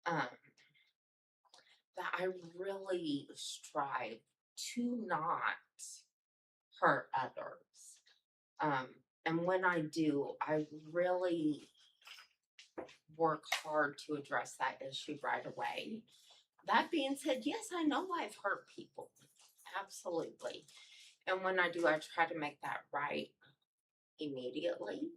that I really strive to not hurt others. And when I do, I really work hard to address that issue right away. That being said, yes, I know I've hurt people. Absolutely. And when I do, I try to make that right immediately.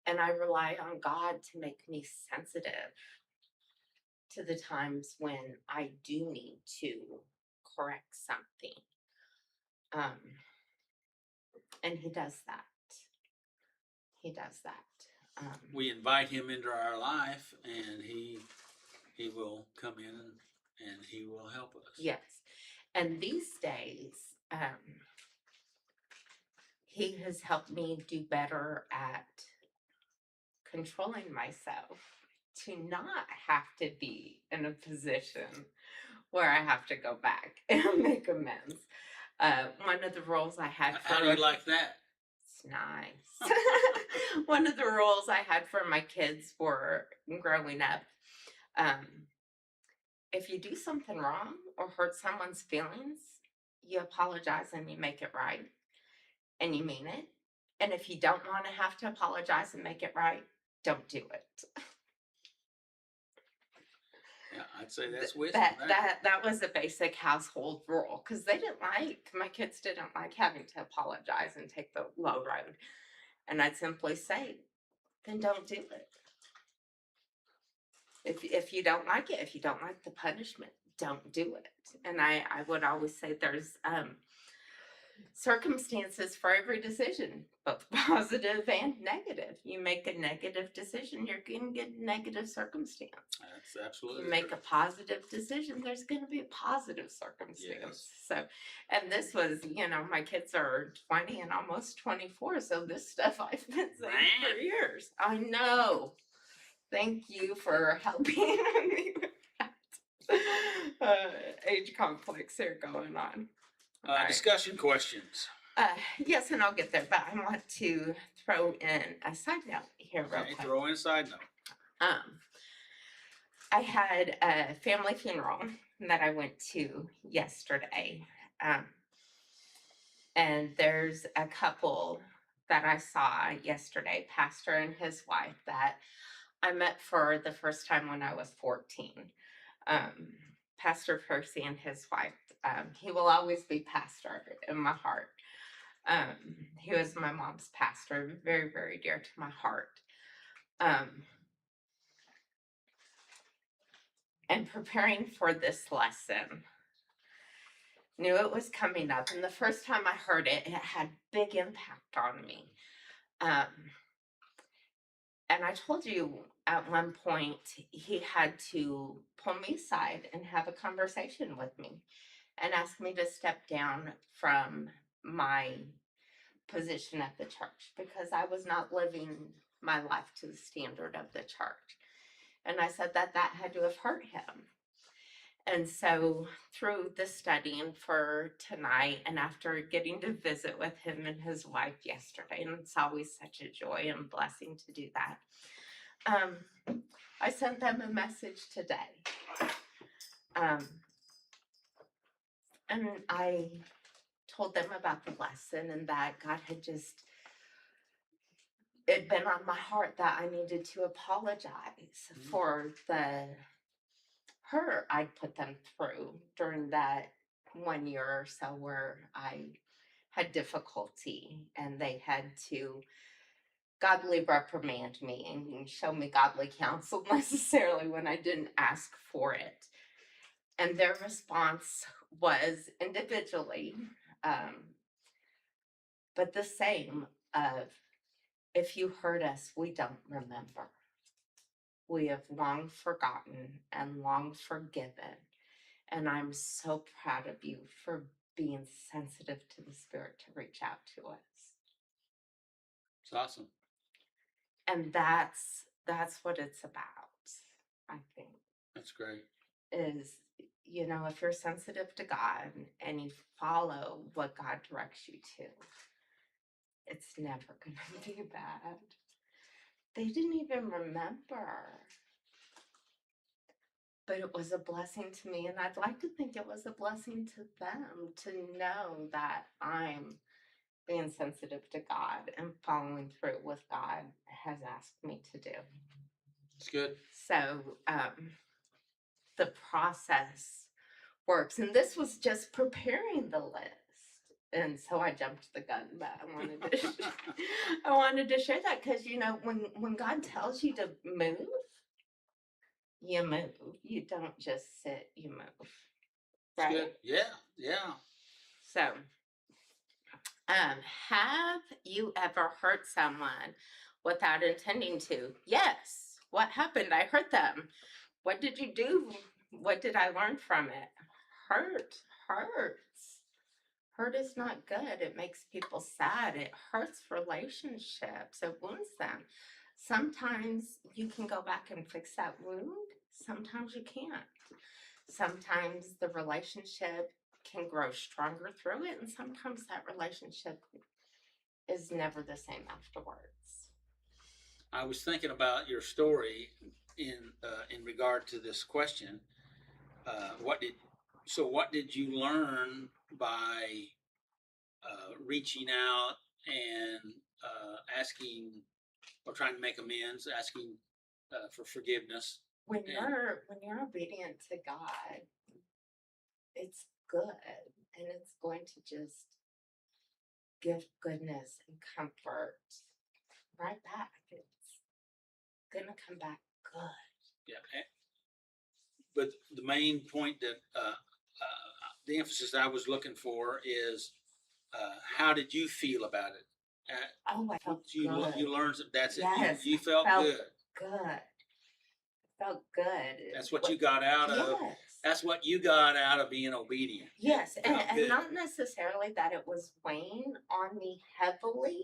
And I rely on God to make me sensitive to the times when I do need to correct something. And He does that. He does that. We invite Him into our life, and He will come in and He will help us. Yes. And these days, He has helped me do better at controlling myself to not have to be in a position where I have to go back and make amends. One of the rules I had for How do you like that? It's nice. One of the rules I had for my kids were growing up. If you do something wrong or hurt someone's feelings, you apologize and you make it right. And you mean it. And if you don't want to have to apologize and make it right, don't do it. Yeah, I'd say that's wisdom. That was a basic household rule because my kids didn't like having to apologize and take the low road. And I'd simply say, then don't do it. If you don't like it, if you don't like the punishment, don't do it. And I would always say there's circumstances for every decision, both positive and negative. You make a negative decision, you're going to get a negative circumstance. That's absolutely You make true. a positive decision, there's going to be a positive circumstance. Yes. So, and this was, my kids are 20 and almost 24. So this stuff I've been saying for years. I know. Thank you for helping me with that. Age conflicts here going on. Discussion questions. Yes, and I'll get there, but I want to throw in a side note here real quick. Throw in a side note. I had a family funeral that I went to yesterday. Um, and there's a couple that I saw yesterday, pastor and his wife, that I met for the first time when I was 14. Um, Pastor Percy and his wife. He will always be pastor in my heart. He was my mom's pastor, very, very dear to my heart. And preparing for this lesson, knew it was coming up, and the first time I heard it, it had big impact on me. And I told you at one point he had to pull me aside and have a conversation with me and ask me to step down from my position at the church because I was not living my life to the standard of the church. And I said that had to have hurt him. And so through the studying for tonight and after getting to visit with him and his wife yesterday, and it's always such a joy and blessing to do that, I sent them a message today. And I told them about the lesson and that God had just, it'd been on my heart that I needed to apologize for the hurt I'd put them through during that 1 year or so where I had difficulty and they had to godly reprimand me and show me godly counsel necessarily when I didn't ask for it. And their response was individually, but the same of, if you hurt us, we don't remember. We have long forgotten and long forgiven. And I'm so proud of you for being sensitive to the Spirit to reach out to us. It's awesome. And that's what it's about, I think. That's great. Is, you know, if you're sensitive to God and you follow what God directs you to, it's never going to be bad. They didn't even remember. But it was a blessing to me, and I'd like to think it was a blessing to them to know that I'm being sensitive to God and following through with God has asked me to do. It's good. So the process works, and this was just preparing the list, and so I jumped the gun, but I wanted to share that because, you know, when God tells you to move, you move. You don't just sit, you move. Right? Good. Yeah. So, have you ever hurt someone without intending to? Yes. What happened? I hurt them. What did you do? What did I learn from it? Hurt hurts. Hurt is not good. It makes people sad. It hurts relationships. It wounds them. Sometimes you can go back and fix that wound. Sometimes you can't. Sometimes the relationship can grow stronger through it, and sometimes that relationship is never the same afterwards. I was thinking about your story in regard to this question. What did you learn by reaching out and asking or trying to make amends, asking for forgiveness? When you're obedient to God, it's good, and it's going to just give goodness and comfort right back. It's gonna come back good. Yeah. But the main point that the emphasis I was looking for is how did you feel about it? Oh, I felt good. You learned that's Yes, it. You felt good. Good. Felt good. That's what you got out of. Yes. That's what you got out of being obedient. Yes, and not necessarily that it was weighing on me heavily.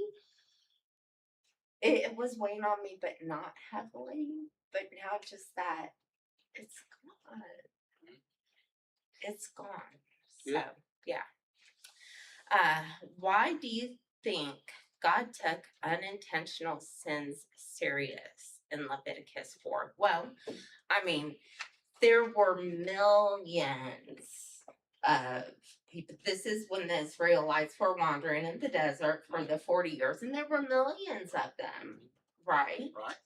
It was weighing on me, but not heavily. But now just that it's gone. It's gone. So, yeah. Why do you think God took unintentional sins serious? in Leviticus 4? Well, I mean, there were millions of people. This is when the Israelites were wandering in the desert for the 40 years, and there were millions of them, right? Right.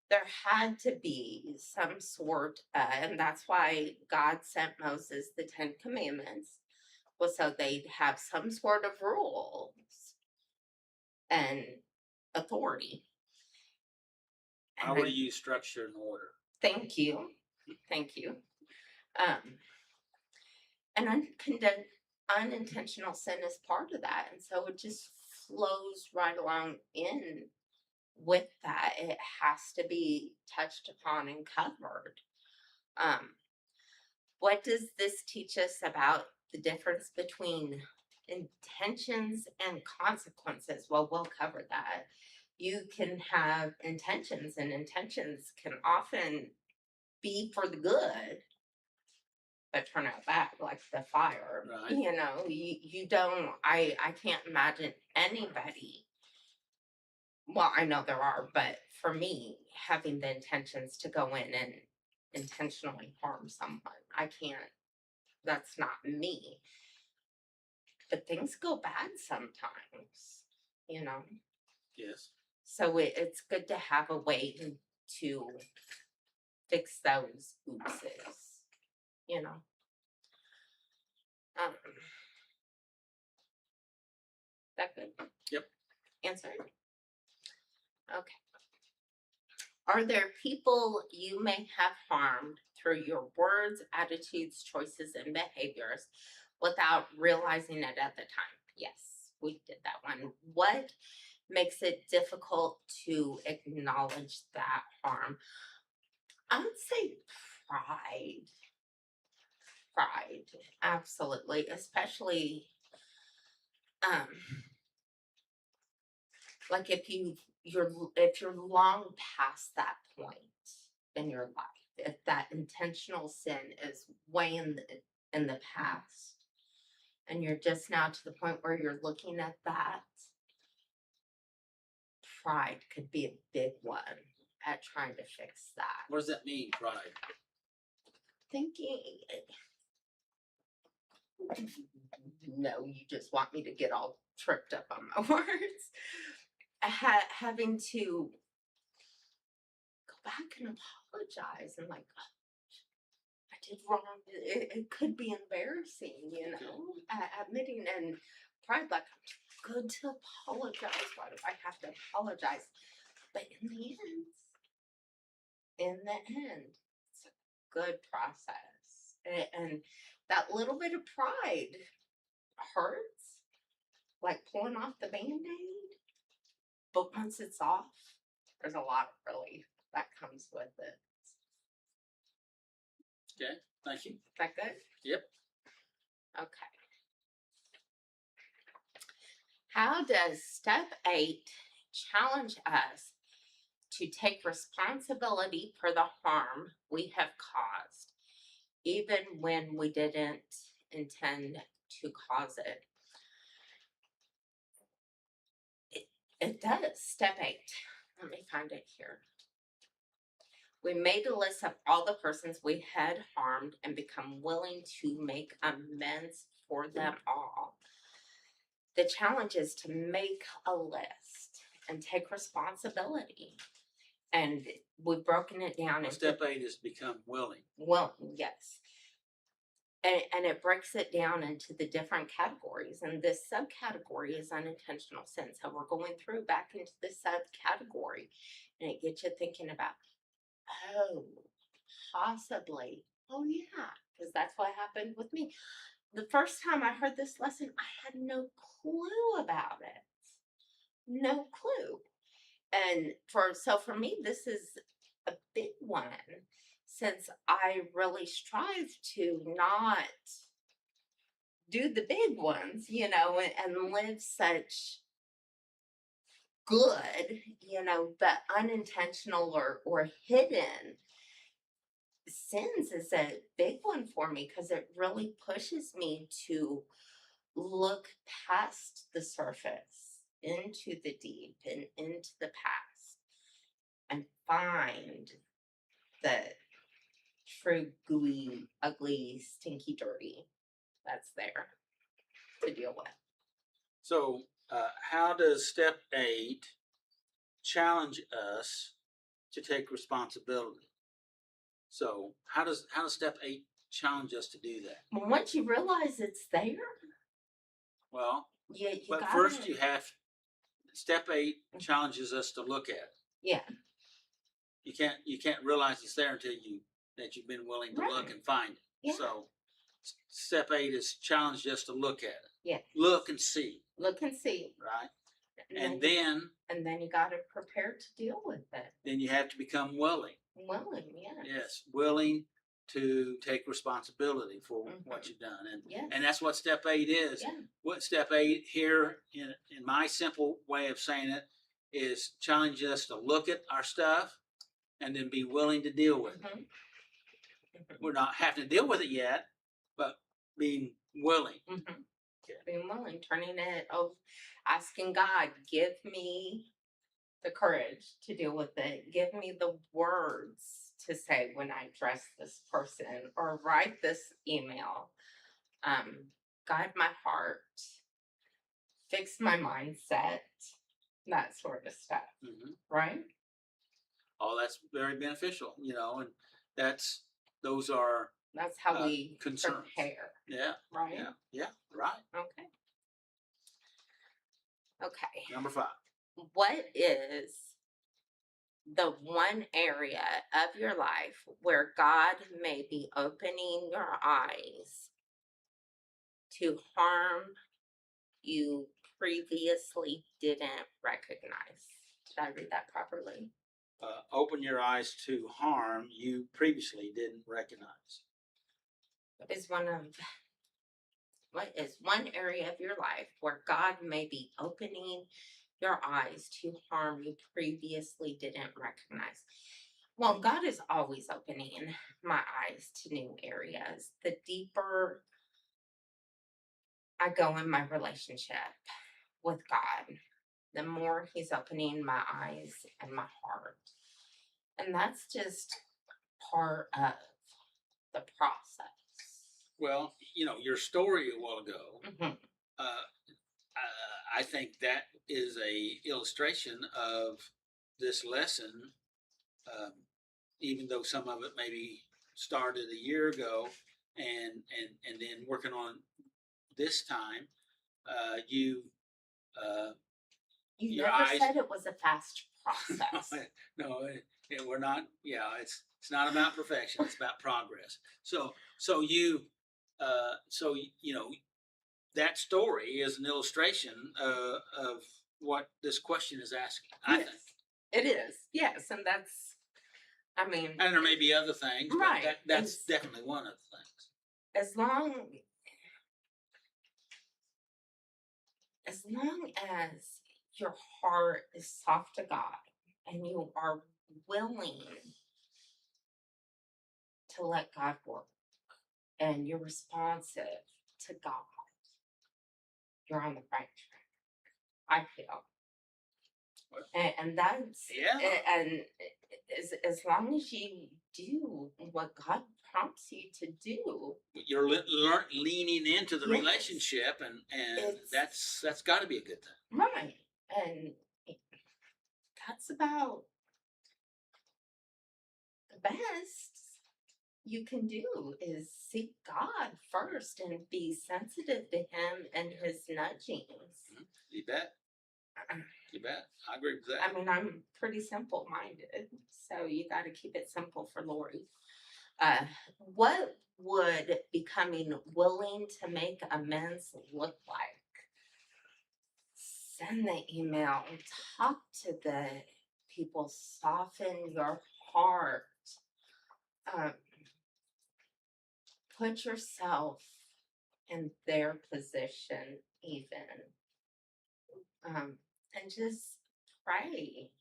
There had to be some sort, and that's why God sent Moses the 10 Commandments, was so they'd have some sort of rules and authority. And How would they- you use structure and order? Thank you. Thank you. And unintentional sin is part of that. And so it just flows right along in with that. It has to be touched upon and covered. What does this teach us about the difference between intentions and consequences? Well, we'll cover that. You can have intentions, and intentions can often be for the good, but turn out bad, like the fire. Right. You know, you don't, I can't imagine anybody, well, I know there are, but for me, having the intentions to go in and intentionally harm someone, I can't, that's not me. But things go bad sometimes, you know? Yes. So it's good to have a way to fix those oopses, you know? That good? Yep. Answer? Okay. Are there people you may have harmed through your words, attitudes, choices, and behaviors without realizing it at the time? Yes, we did that one. What makes it difficult to acknowledge that harm? I would say pride. Pride, absolutely, especially like if you're long past that point in your life, if that intentional sin is way in the past, and you're just now to the point where you're looking at that, pride could be a big one at trying to fix that. What does that mean, pride? Thinking, no, you just want me to get all tripped up on my words. Having to go back and apologize and like, I did wrong. It could be embarrassing, you know, admitting, and pride, like, I'm good to apologize. Why do I have to apologize? But in the end, it's a good process. And that little bit of pride hurts, like pulling off the Band-Aid. But once it's off, there's a lot of relief that comes with it. Okay, thank you. Is that good? Yep. Okay. How does step 8 challenge us to take responsibility for the harm we have caused, even when we didn't intend to cause it? It does. Step 8. Let me find it here. We made a list of all the persons we had harmed and become willing to make amends for them all. The challenge is to make a list and take responsibility. And we've broken it down. Well, step 8 is become willing. Well, yes. And it breaks it down into the different categories. And this subcategory is unintentional sin. So we're going through back into the subcategory, and it gets you thinking about, oh, possibly. Oh, yeah, because that's what happened with me. The first time I heard this lesson, I had no clue about it. No clue. And for me, this is a big one, since I really strive to not do the big ones, you know, and live such good, you know, but unintentional or hidden sins is a big one for me, because it really pushes me to look past the surface into the deep and into the past, and find the true gooey, ugly, stinky, dirty that's there to deal with. So, how does step 8 challenge us to take responsibility? So, how does step 8 challenge us to do that? But once you realize it's there, Well, you but gotta, first you have step 8 challenges us to look at it. yeah, You can't realize it's there until you've been willing to look Right. and find it. Yeah. So, step 8 is challenge us to look at it. yeah. Look and see, Look and see, right? and And then you gotta prepare to deal with it. then you have to become willing. Willing, yes. Yes, willing to take responsibility for what Mhm. you've done, Yes. and that's what step 8 is. Yeah. What step 8 here, in my simple way of saying it, is challenge us to look at our stuff and then be willing to deal with it. Mhm. We're not having to deal with it yet, but being willing. Mhm. Being willing, turning it over, asking God, give me the courage to deal with it. Give me the words to say when I address this person or write this email. Guide my heart, fix my mindset, that sort of stuff, Mhm. right? All that's very beneficial, and those are That's how we concerns. prepare, Yeah, right? yeah, right. Okay. Okay. Number 5. What is the one area of your life where God may be opening your eyes to harm you previously didn't recognize? Did I read that properly? Open your eyes to harm you previously didn't recognize. What is one area of your life where God may be opening your eyes to harm you previously didn't recognize? Well, God is always opening my eyes to new areas. The deeper I go in my relationship with God, the more He's opening my eyes and my heart. And that's just part of the process. Well, your story a while ago, Mhm. I think that is a illustration of this lesson. Um, Even though some of it maybe started a year ago, and then working on this time, you You your never eyes. said it was a fast process. No, we're not. Yeah, it's not about perfection. It's about progress. So that story is an illustration of what this question is asking. I Yes, think, it is. Yes, and that's, I mean, and there may be other things, but Right. that's It's- definitely one of the things. as long as your heart is soft to God and you are willing to let God work and you're responsive to God, you're on the right track. I feel. Well, And that's Yeah. and as long as you do what God prompts you to do, You're leaning into the Yes. relationship, and It's- that's got to be a good thing. right? And that's about the best you can do is seek God first and be sensitive to Him and His nudgings. You bet. You bet. I agree with that. I mean, I'm pretty simple minded, so you got to keep it simple for Lori. What would becoming willing to make amends look like? Send the email, talk to the people, soften your heart. Put yourself in their position, even, and just pray.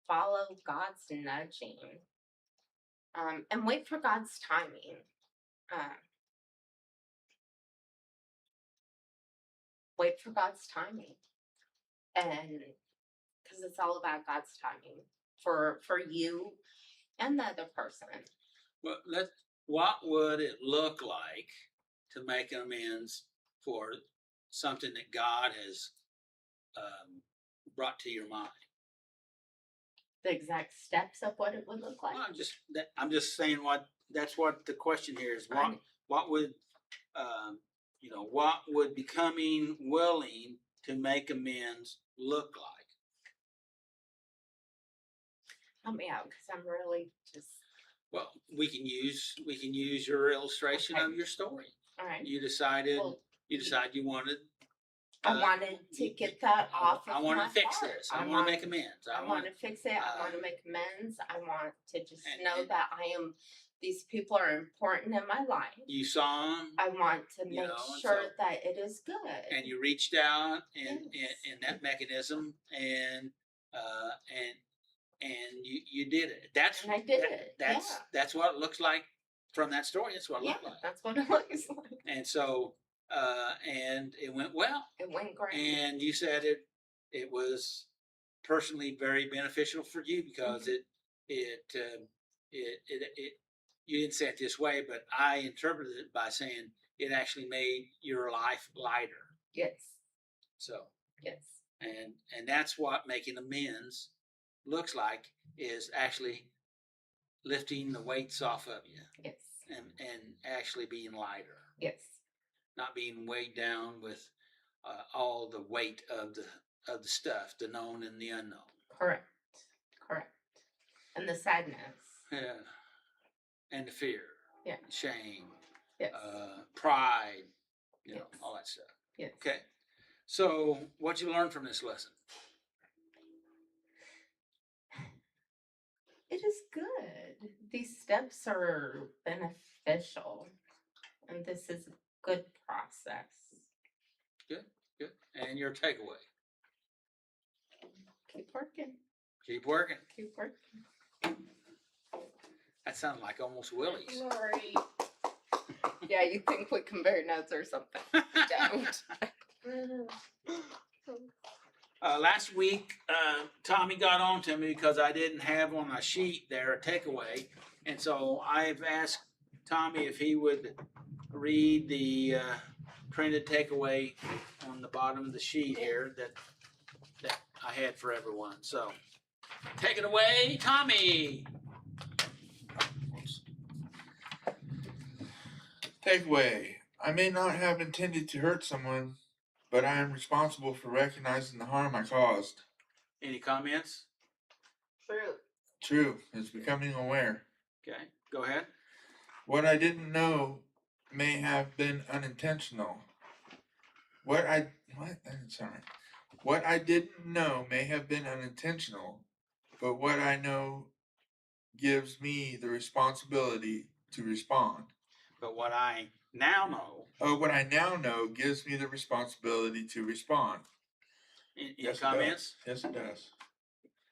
Follow God's nudging, and wait for God's timing. Wait for God's timing, and because it's all about God's timing for you and the other person. Well, what would it look like to make amends for something that God has brought to your mind? The exact steps of what it would look like. Well, I'm just saying that's what the question here is. I- What would what would becoming willing to make amends look like? Help me out, because I'm really just Well, we can use your illustration Okay. of your story. all right. You decided Well, you wanted. I wanted to get that off of I want my to fix heart. this. I want to make amends. I want to fix it. I want to make amends. I want to just know that these people are important in my life. You saw them. I want to make sure that it is good. And you reached out in that mechanism and you did it. And I did it. That's what it looks like from that story. That's what it looked like. That's what it looks like. And so and it went well. It went great. And you said it was personally very beneficial for you because Mm-hmm. you didn't say it this way, but I interpreted it by saying it actually made your life lighter. Yes. So yes. And that's what making amends looks like, is actually lifting the weights off of you. Yes. And actually being lighter. Yes. Not being weighed down with all the weight of the stuff, the known and the unknown. Correct. And the sadness. Yeah. And the fear. Yeah. Shame. Yes. Pride. You yes. know, all that stuff. Yes. Okay. So, what'd you learn from this lesson? It is good. These steps are beneficial, and this is a good process. Good. And your takeaway? Keep working. Keep working. Keep working. That sounded like almost Willie's. Sorry. Yeah, you think we compare notes or something. We don't. Last week, Tommy got on to me because I didn't have on my sheet there a takeaway. And so I've asked Tommy if he would read the printed takeaway on the bottom of the sheet here that I had for everyone. So take it away, Tommy. Takeaway. I may not have intended to hurt someone, but I am responsible for recognizing the harm I caused. Any comments? True. True, is becoming aware. Okay, go ahead. What I didn't know may have been unintentional. What I didn't know may have been unintentional, but what I know gives me the responsibility to respond. But what I now know. What I now know gives me the responsibility to respond. Any comments? Yes, it does.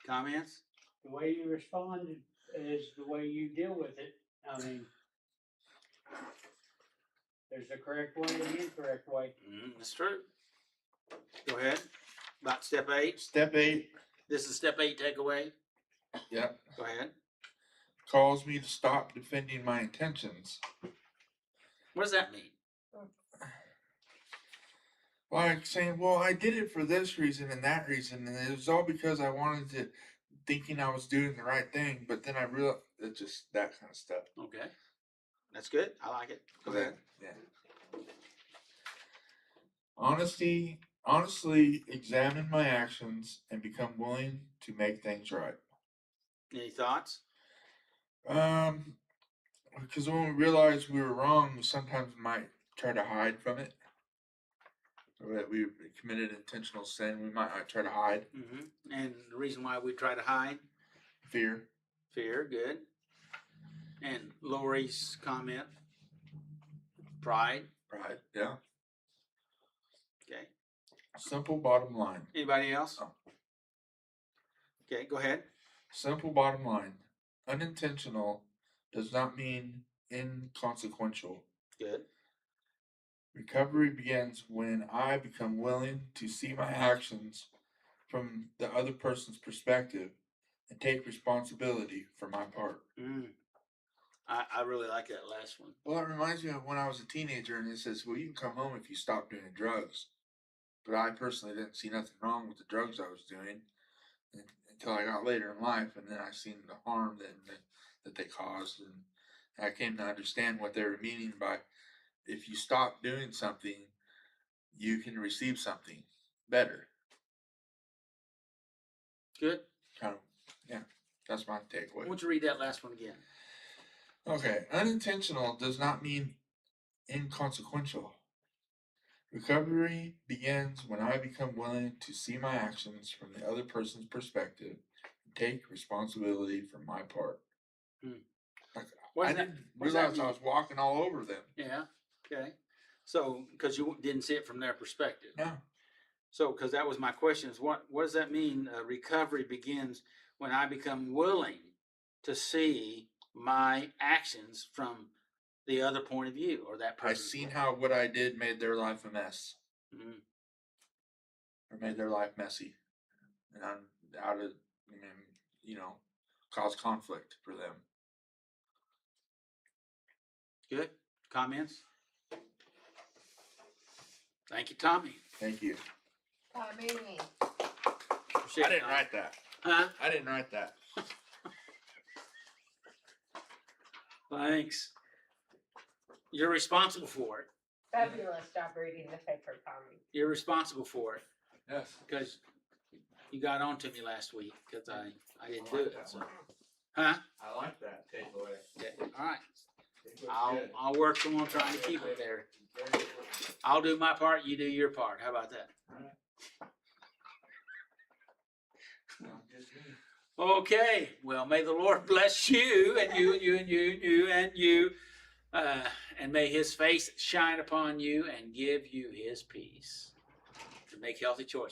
Comments? The way you respond is the way you deal with it. I mean, there's a correct way and an incorrect way. That's true. Go ahead. About step 8. Step 8. This is step 8 takeaway. Yep. Go ahead. Calls me to stop defending my intentions. What does that mean? Like saying, well, I did it for this reason and that reason, and it was all because I wanted to, thinking I was doing the right thing, but then I realized it's just that kind of stuff. Okay. That's good. I like it. Go ahead. Yeah. Honestly examine my actions and become willing to make things right. Any thoughts? Because when we realize we were wrong, we sometimes might try to hide from it. Or that we committed intentional sin, we might try to hide. Mm-hmm. And the reason why we try to hide? Fear. Fear, good. And Lori's comment? Pride. Pride, yeah. Okay. Simple bottom line. Anybody else? Oh. Okay, go ahead. Simple bottom line. Unintentional does not mean inconsequential. Good. Recovery begins when I become willing to see my actions from the other person's perspective and take responsibility for my part. I really like that last one. Well, it reminds me of when I was a teenager, and it says, "Well, you can come home if you stop doing drugs." But I personally didn't see nothing wrong with the drugs I was doing until I got later in life, and then I seen the harm that they caused, and I came to understand what they were meaning by, if you stop doing something, you can receive something better. Good. Kind of, yeah. That's my takeaway. Why don't you read that last one again? Okay, unintentional does not mean inconsequential. Recovery begins when I become willing to see my actions from the other person's perspective and take responsibility for my part. What I does that- didn't what does that realize I mean? was walking all over them. Yeah. Okay. So, because you didn't see it from their perspective. No. So, because that was my question: is what does that mean? Recovery begins when I become willing to see my actions from the other point of view, or that I person. seen how what I did made their life a mess, or made their life messy, and I'm out of, cause conflict for them. Good comments. Thank you, Tommy. Thank you. Tommy. Appreciate it, Tommy. that. Huh? I didn't write that. Thanks. You're responsible for it. Fabulous job reading the paper, Tommy. You're responsible for it Yes. because you got on to me last week because I didn't do like it. that So. one. Huh? I like that takeaway. Okay. All right. I'll work on trying to keep it there. Very good. I'll do my part. You do your part. How about that? Okay. Well, may the Lord bless you and you and you and you and you and you. And may his face shine upon you and give you his peace to make healthy choices.